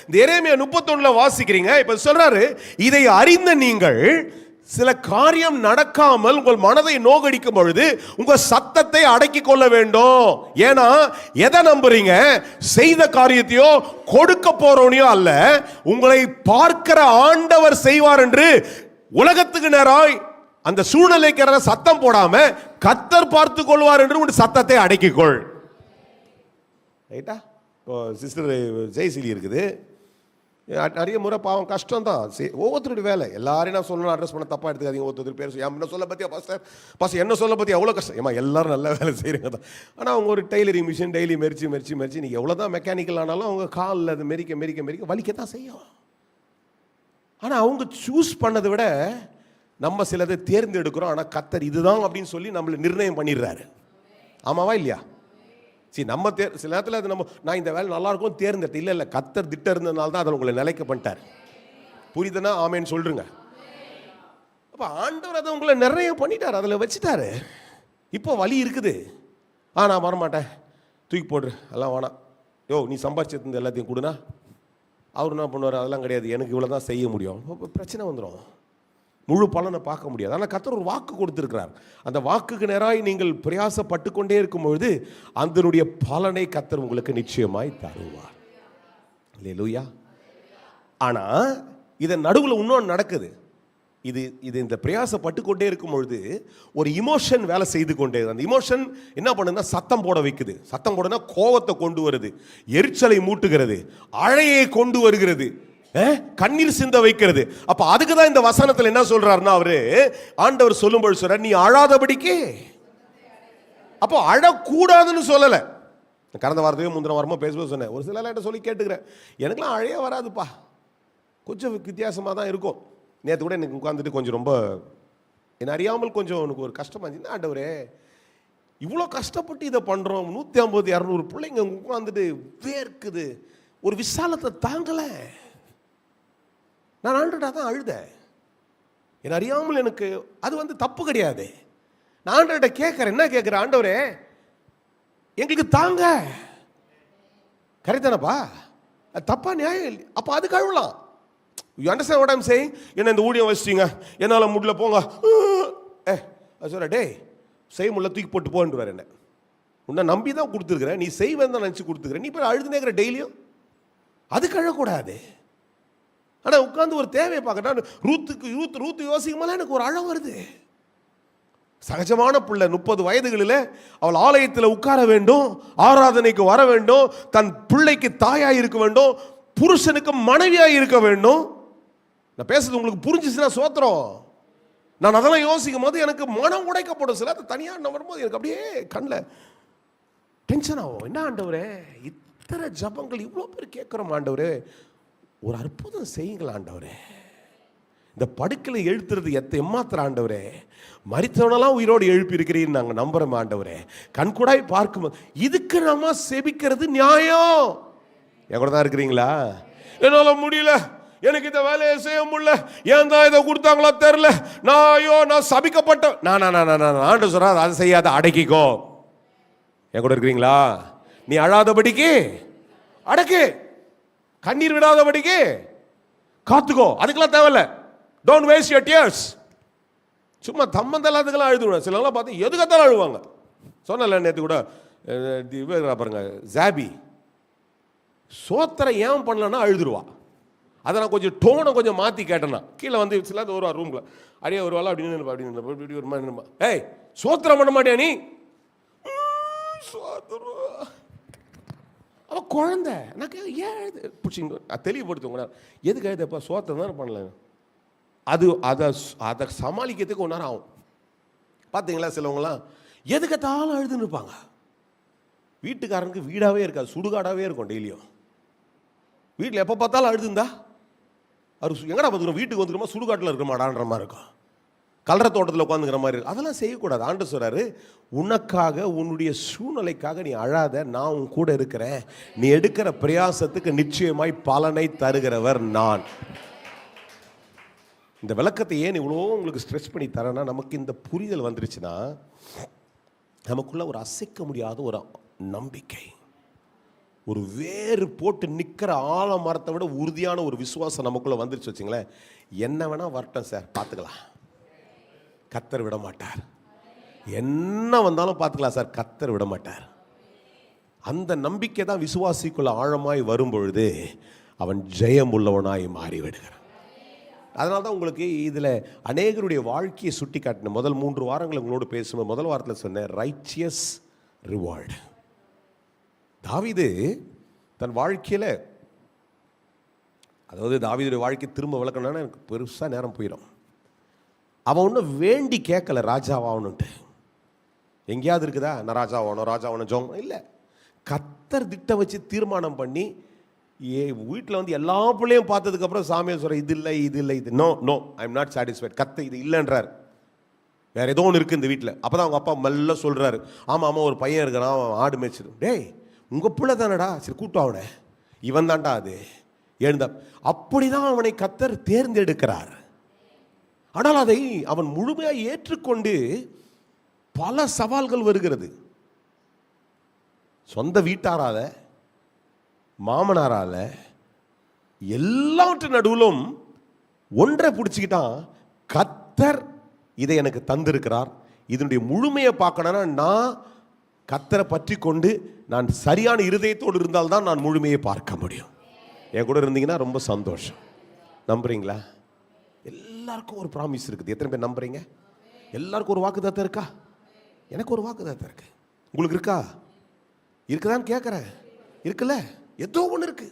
இந்த எரேமியா 31 வாசிக்கிறீங்க. இப்ப சொல்றாரு, இதை அறிந்த நீங்கள் சில காரியம் நடக்காமல் உங்கள் மனதை நோகடிக்கும் பொழுது உங்க சத்தத்தை அடக்கி கொள்ள வேண்டும். ஏன்னா எதை நம்புறீங்க? செய்த காரியத்தையோ கொடுக்க போறவனையோ அல்ல, உங்களை பார்க்கிற ஆண்டவர் செய்வார் என்று உலகத்துக்கு நேராய் அந்த சூழ்நிலைக்கு சத்தம் போடாம கர்த்தர் பார்த்து கொள்வார் என்று உன் சத்தத்தை அடக்கிக்கொள். ரைட்டா? சிஸ்டர் ஜெயசீலி இருக்குது, நிறைய முறை பாவம் கஷ்டம் தான். ஒவ்வொருத்தருடைய வேலை. எல்லாரையும் நான் சொல்லணும் அட்ரஸ் பண்ண தப்பாக எடுத்துக்காதீங்க. ஒருத்தர் பேர் என்ன சொல்ல பற்றியா பாஸ்டர் என்ன சொல்ல பற்றி எவ்வளோ கஷ்டம். ஏமா எல்லாரும் நல்ல வேலை செய்கிறாங்க தான். ஆனால் அவங்க ஒரு டெய்லரிங் மிஷின் டெய்லி மெரிச்சு நீங்கள் எவ்வளோ தான் மெக்கானிக்கல் ஆனாலும் அவங்க காலில் அது மெரிக்க வலிக்கத்தான் செய்யும். ஆனால் அவங்க சூஸ் பண்ணதை விட நம்ம சிலதை தேர்ந்தெடுக்கிறோம். ஆனால் கர்த்தர் இதுதான் அப்படின்னு சொல்லி நம்மளை நிர்ணயம் பண்ணிடுறாரு. ஆமாவா இல்லையா? சரி, நம்ம சில நேரத்தில் அது நான் இந்த வேலை நல்லா இருக்கும் தேர்ந்தெடுத்து இல்லை கர்த்தர் திட்டம் இருந்ததுனால தான் அதை உங்களை நிலைக்க பண்ணிட்டார். புரியுதுன்னா ஆமேன்னு சொல்றீங்க. அப்போ ஆண்டவர் அதை உங்களை நிறைய பண்ணிட்டார், அதில் வச்சுட்டாரு. இப்போ வலி இருக்குது, நான் வரமாட்டேன், தூக்கி போடுற, எல்லாம் வேணாம், நீ சம்பாதிச்சது எல்லாத்தையும் கொடுனா. அவர் என்ன பண்ணுவார், அதெல்லாம் கிடையாது, எனக்கு இவ்வளோ தான் செய்ய முடியும். பிரச்சனை வந்துடும், முழு பலனை பார்க்க முடியாது. ஆனால் கர்த்தர் ஒரு வாக்கு கொடுத்துருக்கிறார். அந்த வாக்குக்கு நேராக நீங்கள் பிரயாசப்பட்டு கொண்டே இருக்கும்பொழுது அதனுடைய பலனை கர்த்தர் உங்களுக்கு நிச்சயமாய் தருவார். அல்லேலூயா. ஆனால் இதை நடுவில் இன்னொன்று நடக்குது. இது இந்த பிரயாசப்பட்டு கொண்டே இருக்கும் பொழுது ஒரு இமோஷன் வேலை செய்து கொண்டே. அந்த இமோஷன் என்ன பண்ணுதுன்னா சத்தம் போட வைக்குது. சத்தம் போடுனா கோபத்தை கொண்டு வருது, எரிச்சலை மூட்டுகிறது, அழையை கொண்டு வருகிறது, கண்ணீர் சிந்த வைக்கிறது. அப்ப அதுக்கு தான் இந்த வசனத்தில் என்ன சொல்றாருன்னா ஆண்டவர் சொல்லும்போது சொல்றார், நீ அழாதபடிக்கு. அப்போ அழக்கூடாதுன்னு சொல்லலை. கடந்த வாரத்தையும் முந்தின வாரமோ பேசும்போது சொன்னேன், ஒரு சில சொல்லி கேட்டுக்கிறேன், எனக்குலாம் அழைய வராதுப்பா, கொஞ்சம் வித்தியாசமாக தான் இருக்கும். நேற்று கூட எனக்கு உட்காந்துட்டு கொஞ்சம் ரொம்ப என்ன அறியாமல் கொஞ்சம் எனக்கு ஒரு கஷ்டமாக இருந்துச்சு. ஆண்டவரே, இவ்வளோ கஷ்டப்பட்டு இதை பண்ணுறோம், 150 200 பிள்ளைங்க உட்காந்துட்டு வேர்க்குது, ஒரு விசாலத்தை தாங்கலை. நான் ஆண்டுட்டா தான் அழுதேன். என்ன அறியாமல் எனக்கு அது தப்பு கிடையாது. நான் ஆண்டவர்கிட்ட கேட்குறேன், என்ன கேட்குறேன், ஆண்டவரே எங்களுக்கு தாங்க. கரெக்டானப்பா, தப்பா நியாயம் இல்லை. அப்போ அது கழுவலாம். You understand what I'm saying? என்ன இந்த ஊழியம் வச்சிட்டீங்க, என்னால் முடியல போங்க, சொல்ற டே செய்ய முடியல தூக்கி போட்டு போன்றுவார். என்ன உன்னை நம்பி தான் கொடுத்துருக்குறேன், நீ செய்வேன் தான் நினச்சி கொடுத்துக்கிறேன், நீ போய் அழுதுனேக்கிற டெய்லியும். அது கழக்கூடாது. ஆனால் உட்காந்து ஒரு தேவையை பார்க்கட்டா, ரூத்து யோசிக்கும் போது எனக்கு ஒரு அழம் வருது. சகஜமான பிள்ளை, 30 வயதுகளில் அவள் ஆலயத்தில் உட்கார வேண்டும், ஆராதனைக்கு வர வேண்டும், தன் பிள்ளைக்கு தாயாய் இருக்க வேண்டும், புருஷனுக்கு மனைவியாய் இருக்க வேண்டும். நான் பேசுறது உங்களுக்கு புரிஞ்சிச்சுன்னா சோத்திரம். நான் அதெல்லாம் யோசிக்கும் போது எனக்கு மனம் உடைக்கப்படும். சில தனியாக நான் வரும்போது எனக்கு அப்படியே கண்ணில் டென்ஷன் ஆகும். என்ன ஆண்டவரே, இத்தனை ஜபங்கள் இவ்வளோ பேர் கேட்குறோம் ஆண்டவரே, ஒரு அற்புதம் செய்யுங்களா ஆண்டவரே. இந்த படுக்கையில் எழுத்துறது எம்மாத்திர ஆண்டவரே, மரித்தவனெல்லாம் உயிரோடு எழுப்பி இருக்கிறீன்னு நாங்கள் நம்புகிறோம் ஆண்டவரே. கண்கூடாய் பார்க்கும்போது இதுக்கு நம்ம செபிக்கிறது நியாயம். என் கூட தான் இருக்கிறீங்களா? என்னால் முடியல, எனக்கு இந்த வேலையை செய்ய முடியல, ஏன் தான் இதை கொடுத்தாங்களோ தெரியல, நான் சபிக்கப்பட்டேன். நான் ஆண்டு சொல்றேன், அதை செய்யாத, அடக்கிக்கோ. என் கூட இருக்கிறீங்களா? நீ அழாதபடிக்கு அடக்கு, கண்ணீர் விடாதபடிக்கு காத்துக்கோ. அதுக்கெல்லாம் தேவையில்ல. Don't waste your tears. சும்மா தம்மந்தெல்லாத்துக்கெல்லாம் அழுதுவிடும். சிலவங்களாம் பார்த்து எதுக்கத்தாலும் அழுவாங்க. சொன்னல நேற்று கூட பாருங்க, ஜாபி சோத்திரம் ஏன் பண்ணலன்னா அழுதுருவா. அதை நான் கொஞ்சம் டோனை கொஞ்சம் மாற்றி கேட்டேன்னா, கீழே வந்து சில வருவா ரூமில், அடியே வருவாள் அப்படின்னு அப்படி ஒரு மாதிரி நினைப்பா. ஏய், சோத்திரம் பண்ண மாட்டியா நீ? அவள் குழந்தை. நான் ஏன் எழுது பிடிச்சிங்க தெளிவுபடுத்துங்க, எதுக்கு எழுதப்பா? சோத்திரம் தானே பண்ணல. அதை சமாளிக்கிறதுக்கு 1 நேரம் ஆகும். பார்த்தீங்களா, சிலவங்களாம் எதுக்கத்தாலும் அழுதுன்னு இருப்பாங்க. வீட்டுக்காரனுக்கு வீடாகவே இருக்காது, சுடுகாடாகவே இருக்கும். டெய்லியும் வீட்டில் எப்போ பார்த்தாலும் அழுதுந்தா அவர் எங்கடா பார்த்துக்கிறோம், வீட்டுக்கு வந்துக்கிறோமா சுடுகாட்டில் இருக்க மாட்டான்ற மாதிரி இருக்கும், கலர தோட்டத்தில் உட்காந்துக்கிற மாதிரி இருக்கும். அதெல்லாம் செய்யக்கூடாது. ஆண்டு சொல்கிறாரு, உனக்காக உன்னுடைய சூழ்நிலைக்காக நீ அழாத, நான் உன் கூட இருக்கிறேன். நீ எடுக்கிற பிரயாசத்துக்கு நிச்சயமாய் பலனை தருகிறவர் நான். இந்த விளக்கத்தை ஏன் இவ்வளோ உங்களுக்கு ஸ்ட்ரெஸ் பண்ணி தரேன்னா, நமக்கு இந்த புரிதல் வந்துருச்சுன்னா நமக்குள்ள ஒரு அசைக்க முடியாத ஒரு நம்பிக்கை, ஒரு வேறு போட்டு நிற்கிற ஆலமரத்தை விட உறுதியான ஒரு விசுவாசம் நமக்குள்ள வந்துருச்சு வச்சுங்களேன். என்ன வேணா வரட்டும் சார், பார்த்துக்கலாம், கர்த்தர் விட மாட்டார். என்ன வந்தாலும் பார்த்துக்கலாம் சார், கர்த்தர் விட மாட்டார். அந்த நம்பிக்கை தான் விசுவாசிக்குள்ள ஆழமாய் வரும் பொழுது அவன் ஜெயம் உள்ளவனாய் மாறிவிடுகிறான். அதனால தான் உங்களுக்கு இதில் அநேகருடைய வாழ்க்கையை சுட்டி காட்டின முதல் 3 வாரங்கள் உங்களோடு பேசும்போது முதல் வாரத்தில் சொன்னேன், ரைச்சியஸ் ரிவார்டு. தாவீது தன் வாழ்க்கையில், அதாவது தாவீதுடைய வாழ்க்கை திரும்ப விளக்கணும்னா எனக்கு பெருசாக நேரம் போயிடும். அவன் ஒன்றும் வேண்டி கேட்கல ராஜாவாகணுன்ட்டு. எங்கேயாவது இருக்குதா நான் ராஜாவாகணும் ஜோம் இல்லை. கர்த்தர் திட்டம் வச்சு தீர்மானம் பண்ணி வீட்டில் வந்து எல்லா பிள்ளையும் பார்த்ததுக்கப்புறம் சாமியை சொல்கிற இது இல்லை no I am not satisfied. கர்த்தர் இது இல்லைன்றார். வேற ஏதோ ஒன்று இருக்குது இந்த வீட்டில். அப்போ தான் அவங்க அப்பா மெல்ல சொல்கிறாரு, ஆமாம் ஆமாம் ஒரு பையன் இருக்கிறான், அவன் ஆடு மேய்ச்சிரு. டேய் உங்கள் பிள்ளை தானடா, சரி கூட்டம் அவனை, இவன் தான்டா அது எழுந்தா. அப்படி தான் அவனை கர்த்தர் தேர்ந்தெடுக்கிறார். ஆனால் அதை அவன் முழுமையாக ஏற்றுக்கொண்டு பல சவால்கள் வருகிறது. சொந்த வீட்டாரால, மாமனாரால, எல்லாவற்று நடுவிலும் ஒன்றை பிடிச்சிக்கிட்டான், கர்த்தர் இதை எனக்கு தந்திருக்கிறார், இதனுடைய முழுமையை பார்க்கணும்னா நான் கர்த்தரை பற்றி கொண்டு நான் சரியான இருதயத்தோடு இருந்தால்தான் நான் முழுமையை பார்க்க முடியும். என் கூட இருந்தீங்கன்னா ரொம்ப சந்தோஷம். நம்புறீங்களா? எல்லாருக்கும் ஒரு ப்ராமிஸ் இருக்குது. எத்தனை பேர் நம்புறீங்க? எல்லாருக்கும் ஒரு வாக்குத்தத்தம் இருக்கா? எனக்கு ஒரு வாக்குத்தத்தம் இருக்கு. உங்களுக்கு இருக்கா? இருக்குதான்னு கேட்குறேன். இருக்குல்ல? ஏதோ ஒன்று இருக்கு.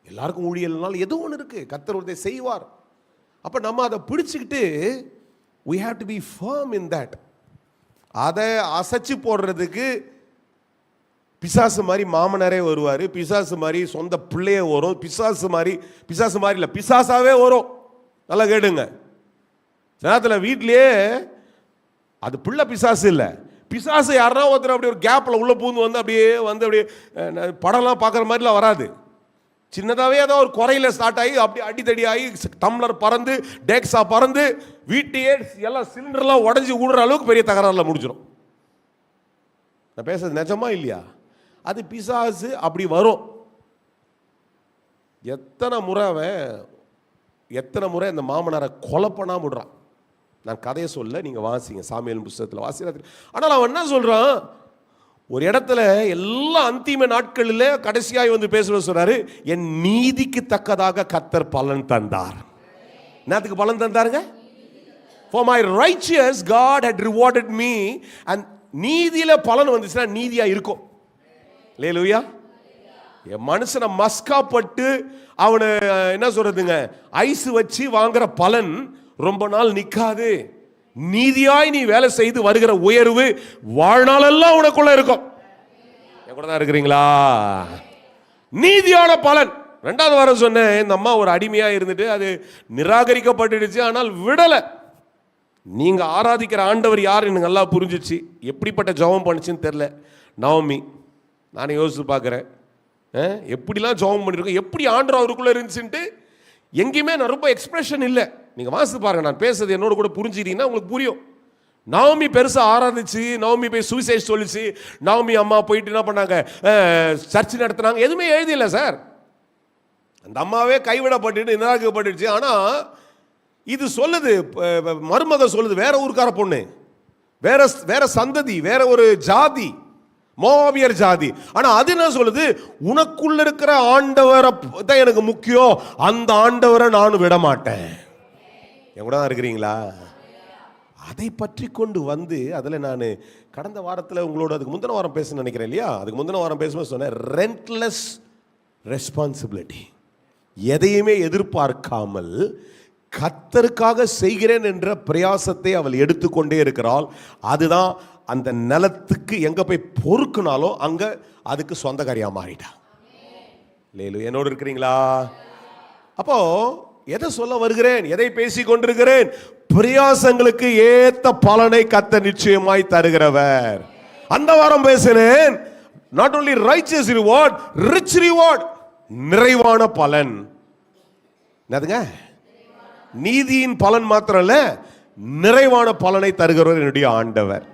எல்லாருக்கும் ஊழியல்னாலும் ஏதோ ஒன்று இருக்கு. கர்த்தர் ஒருத்தை செய்வார். அப்போ நம்ம அதை பிடிச்சிக்கிட்டு we have to be firm in that. அதை அசைச்சு போடுறதுக்கு பிசாசு மாதிரி மாமனாரே வருவார், பிசாசு மாதிரி சொந்த பிள்ளையே வரும், பிசாசு மாதிரி இல்லை, பிசாசாவே வரும். நல்லா கேடுங்க. நேரத்தில் வீட்லேயே அது பிள்ளை பிசாசு இல்லை, பிசாசு யாருன்னா ஒருத்தர் அப்படி ஒரு கேப்பில் உள்ள பூந்து வந்து அப்படியே படம்லாம் பார்க்குற மாதிரிலாம் வராது. சின்னதாகவே ஏதோ ஒரு குறையில ஸ்டார்ட் ஆகி அப்படி அடித்தடி ஆகி டம்ளர் பறந்து டேக்ஸா பறந்து வீட்டையே எல்லாம் சிலிண்டர்லாம் உடஞ்சி விடுற அளவுக்கு பெரிய தகராறுல முடிச்சிடும். நான் பேசுறது நிஜமா இல்லையா? அது பிசாசு அப்படி வரும். எத்தனை முறை இந்த மாமனாரை கொலை பண்ணாம விடுறான். நான் கதையை சொல்ல, நீங்க வாசிங்க, சாமியல் புஸ்தகத்தில் வாசி. ஆனால் அவன் என்ன சொல்றான், ஒரு இடத்துல எல்லா அந்திம நாட்களில் கடைசியாய் வந்து பேசுவது சொல்றாரு, என் நீதிக்கு தக்கதாக கர்த்தர் பலன் தந்தார். என்னத்துக்கு பலன் தந்தாருங்க? For my righteous God had rewarded me. and நீதியில பலன் வந்துச்சுன்னா நீதியா இருக்கும். அல்லேலூயா. என் மனுஷனை மஸ்காப்பட்டு அவனை என்ன சொல்றதுங்க, ஐஸ் வச்சு வாங்குற பலன் ரொம்ப நாள் நிக்காது. நீதியாய் நீ வேலை செய்து வருகிற உயர்வு வாழ்நாளெல்லாம் உனக்குள்ள இருக்கும். என் கூட தான் இருக்கிறீங்களா? நீதியான பலன். 2வது வாரம் சொன்னேன், இந்த அம்மா ஒரு அடிமையா இருந்துட்டு அது நிராகரிக்கப்பட்டுடுச்சு, ஆனால் விடலை. நீங்க ஆராதிக்கிற ஆண்டவர் யார் எனக்கு நல்லா புரிஞ்சிச்சு. எப்படிப்பட்ட ஜெபம் பண்ணுச்சுன்னு தெரியல நவமி. நானே யோசிச்சு பார்க்குறேன், எப்படிலாம் ஜெபம் பண்ணிருக்கோம், எப்படி ஆண்டவர் அவருக்குள்ள இருந்துச்சுன்ட்டு. எங்கேயுமே நான் ரொம்ப எக்ஸ்பிரஷன் இல்லை. நீங்க வாசித்து பாருங்க, நான் பேசுறது என்னோட கூட புரிஞ்சுக்கிட்டீங்கன்னா உங்களுக்கு புரியும். நவமி பெருசா ஆராதிச்சு, நவமி போய் சுவிசேஷம் சொல்லிச்சு, நவமி அம்மா போயிட்டு என்ன பண்ணாங்க, சர்ச் நடத்தினாங்க, எதுவுமே எழுதியில்லை சார். அந்த அம்மாவே கைவிடப்பட்டு நிராகரிக்கப்பட்டுச்சு. ஆனா இது சொல்லுது, மருமக சொல்லுது, வேற ஊருக்கார பொண்ணு, வேற சந்ததி, வேற ஒரு ஜாதி, மோவாபியர் ஜாதி. ஆனா அது என்ன சொல்லுது, உனக்குள்ள இருக்கிற ஆண்டவரை தான் எனக்கு முக்கியம், அந்த ஆண்டவரை நானும் விட மாட்டேன். என் கூட தான் இருக்கிறீங்களா? அதை பற்றி கொண்டு வந்து அதில் நான் கடந்த வாரத்தில் உங்களோட அதுக்கு முந்தின வாரம் பேச நினைக்கிறேன் இல்லையா, அதுக்கு முந்தின வாரம் பேசும்போது சொன்னேன், ரென்ட்லெஸ் ரெஸ்பான்சிபிலிட்டி. எதையுமே எதிர்பார்க்காமல் கர்த்தருக்காக செய்கிறேன் என்ற பிரயாசத்தை அவள் எடுத்துக்கொண்டே இருக்கிறாள். அதுதான் அந்த நிலத்துக்கு எங்க போய் பொறுக்குனாலும் அங்க அதுக்கு சொந்தக்காரியா மாறிட்டா. லேலு, என்னோடு இருக்கிறீங்களா? அப்போ எதை சொல்ல வருகிறேன், எதை பேசிக் கொண்டிருக்கிறேன்? பிரயாசங்களுக்கு ஏத்த பலனை கர்த்தர் நிச்சயமாய் தருகிறவர். அந்த வாரம் பேசினேன், not only righteous reward, rich reward, நிறைவான பலன். என்னதுங்க? நீதியின் பலன் மாத்திரம் இல்ல, நிறைவான பலனை தருகிறவர் என்னுடைய ஆண்டவர்.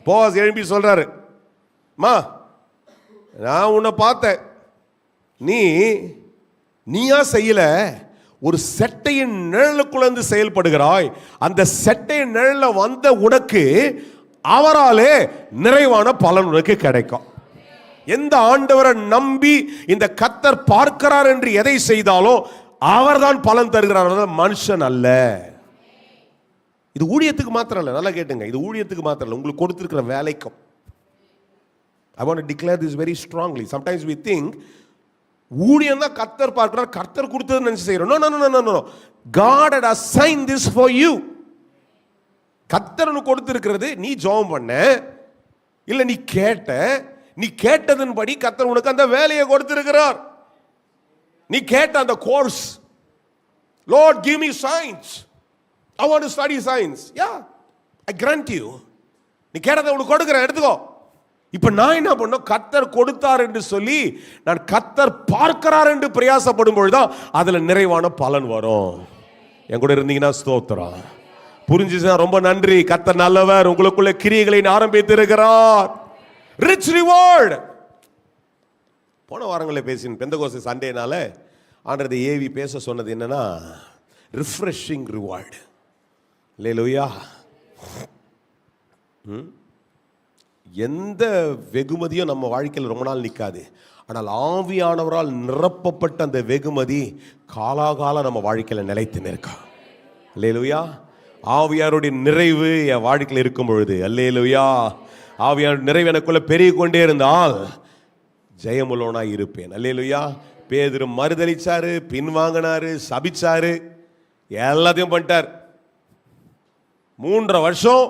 போவாஸ் எழுப்பி சொல்றாரு, மா நான் உன்னை பார்த்தேன், நீயா செய்யல, ஒரு செட்டையின் நிழலுக்குள்ளேந்து செயல்படுகிறாய். அந்த செட்டையின் நிழல வந்த உனக்கு அவராலே நிறைவான பலன் உனக்கு கிடைக்கும். எந்த ஆண்டவரை நம்பி இந்த கர்த்தர் பார்க்கிறார் என்று எதை செய்தாலும் அவர்தான் பலன் தருகிறார், மனுஷன் அல்ல. இது ஊழியத்துக்கு மாத்திரம் இல்லை, நல்லா கேட்டுங்க, இது ஊழியத்துக்கு மாத்திரம் இல்லை, உங்களுக்கு கொடுத்திருக்கிற வேலைக்கும். I want to declare this very strongly. Sometimes we think ஊழியம் தான் கர்த்தர் பார்க்கிறார், கர்த்தர் கொடுத்தது நினைச்சு செய்யறோம். No. God had assigned this for you. கர்த்தர் உனக்கு கொடுத்திருக்கிறது. நீ ஜெபம் பண்ண, இல்ல நீ கேட்டதன்படி கர்த்தர் உனக்கு அந்த வேலையை கொடுத்திருக்கிறார். நீ கேட்ட அந்த course, Lord give me science, I want to study science. Yeah, I grant you. நீ கேட்டதை உனக்கு கொடுக்குறேன், எடுத்துக்கோ. இப்ப நான் என்ன பண்ணோம், கர்த்தர் கொடுத்தார் என்று சொல்லி நான் கர்த்தர் பார்க்கிறார் என்று பிரயாசப்படும் பொழுதுதான் அதுல நிறைவான பலன் வரும். என் கூட இருந்தீங்கன்னா ஸ்தோத்திரம். புரிஞ்சுச்சா? ரொம்ப நன்றி. கர்த்தர் நல்லவர், உங்களுக்குள்ள கிரியைகளை ஆரம்பித்து இருக்கிறார். Rich reward. போன வாரங்களே பேசின பெந்தகோஸ்து சண்டேனால ஆண்டவர் ஏவி பேச சொன்னது என்னன்னா, ரிஃப்ரெஷிங் ரிவார்டு. அல்லேலூயா. எந்த வெகுமதியும் நம்ம வாழ்க்கையில் ரொம்ப நாள் நிற்காது. ஆனால் ஆவியானவரால் நிரப்பப்பட்ட அந்த வெகுமதி காலாகாலம் நம்ம வாழ்க்கையில் நிலைத்து நிற்கும். அல்லேலூயா. ஆவியாருடைய நிறைவு என் வாழ்க்கையில் இருக்கும் பொழுது, அல்லேலூயா, ஆவியாருடைய நிறைவு எனக்குள்ள பெருகி கொண்டே இருந்தால் ஜெயமுள்ளவனாய் இருப்பேன். அல்லேலூயா. பேதுரு மறுதலிச்சாரு, பின்வாங்கினாரு, சபிச்சாரு, எல்லாத்தையும் பண்ணிட்டார். 3.5 வருஷம்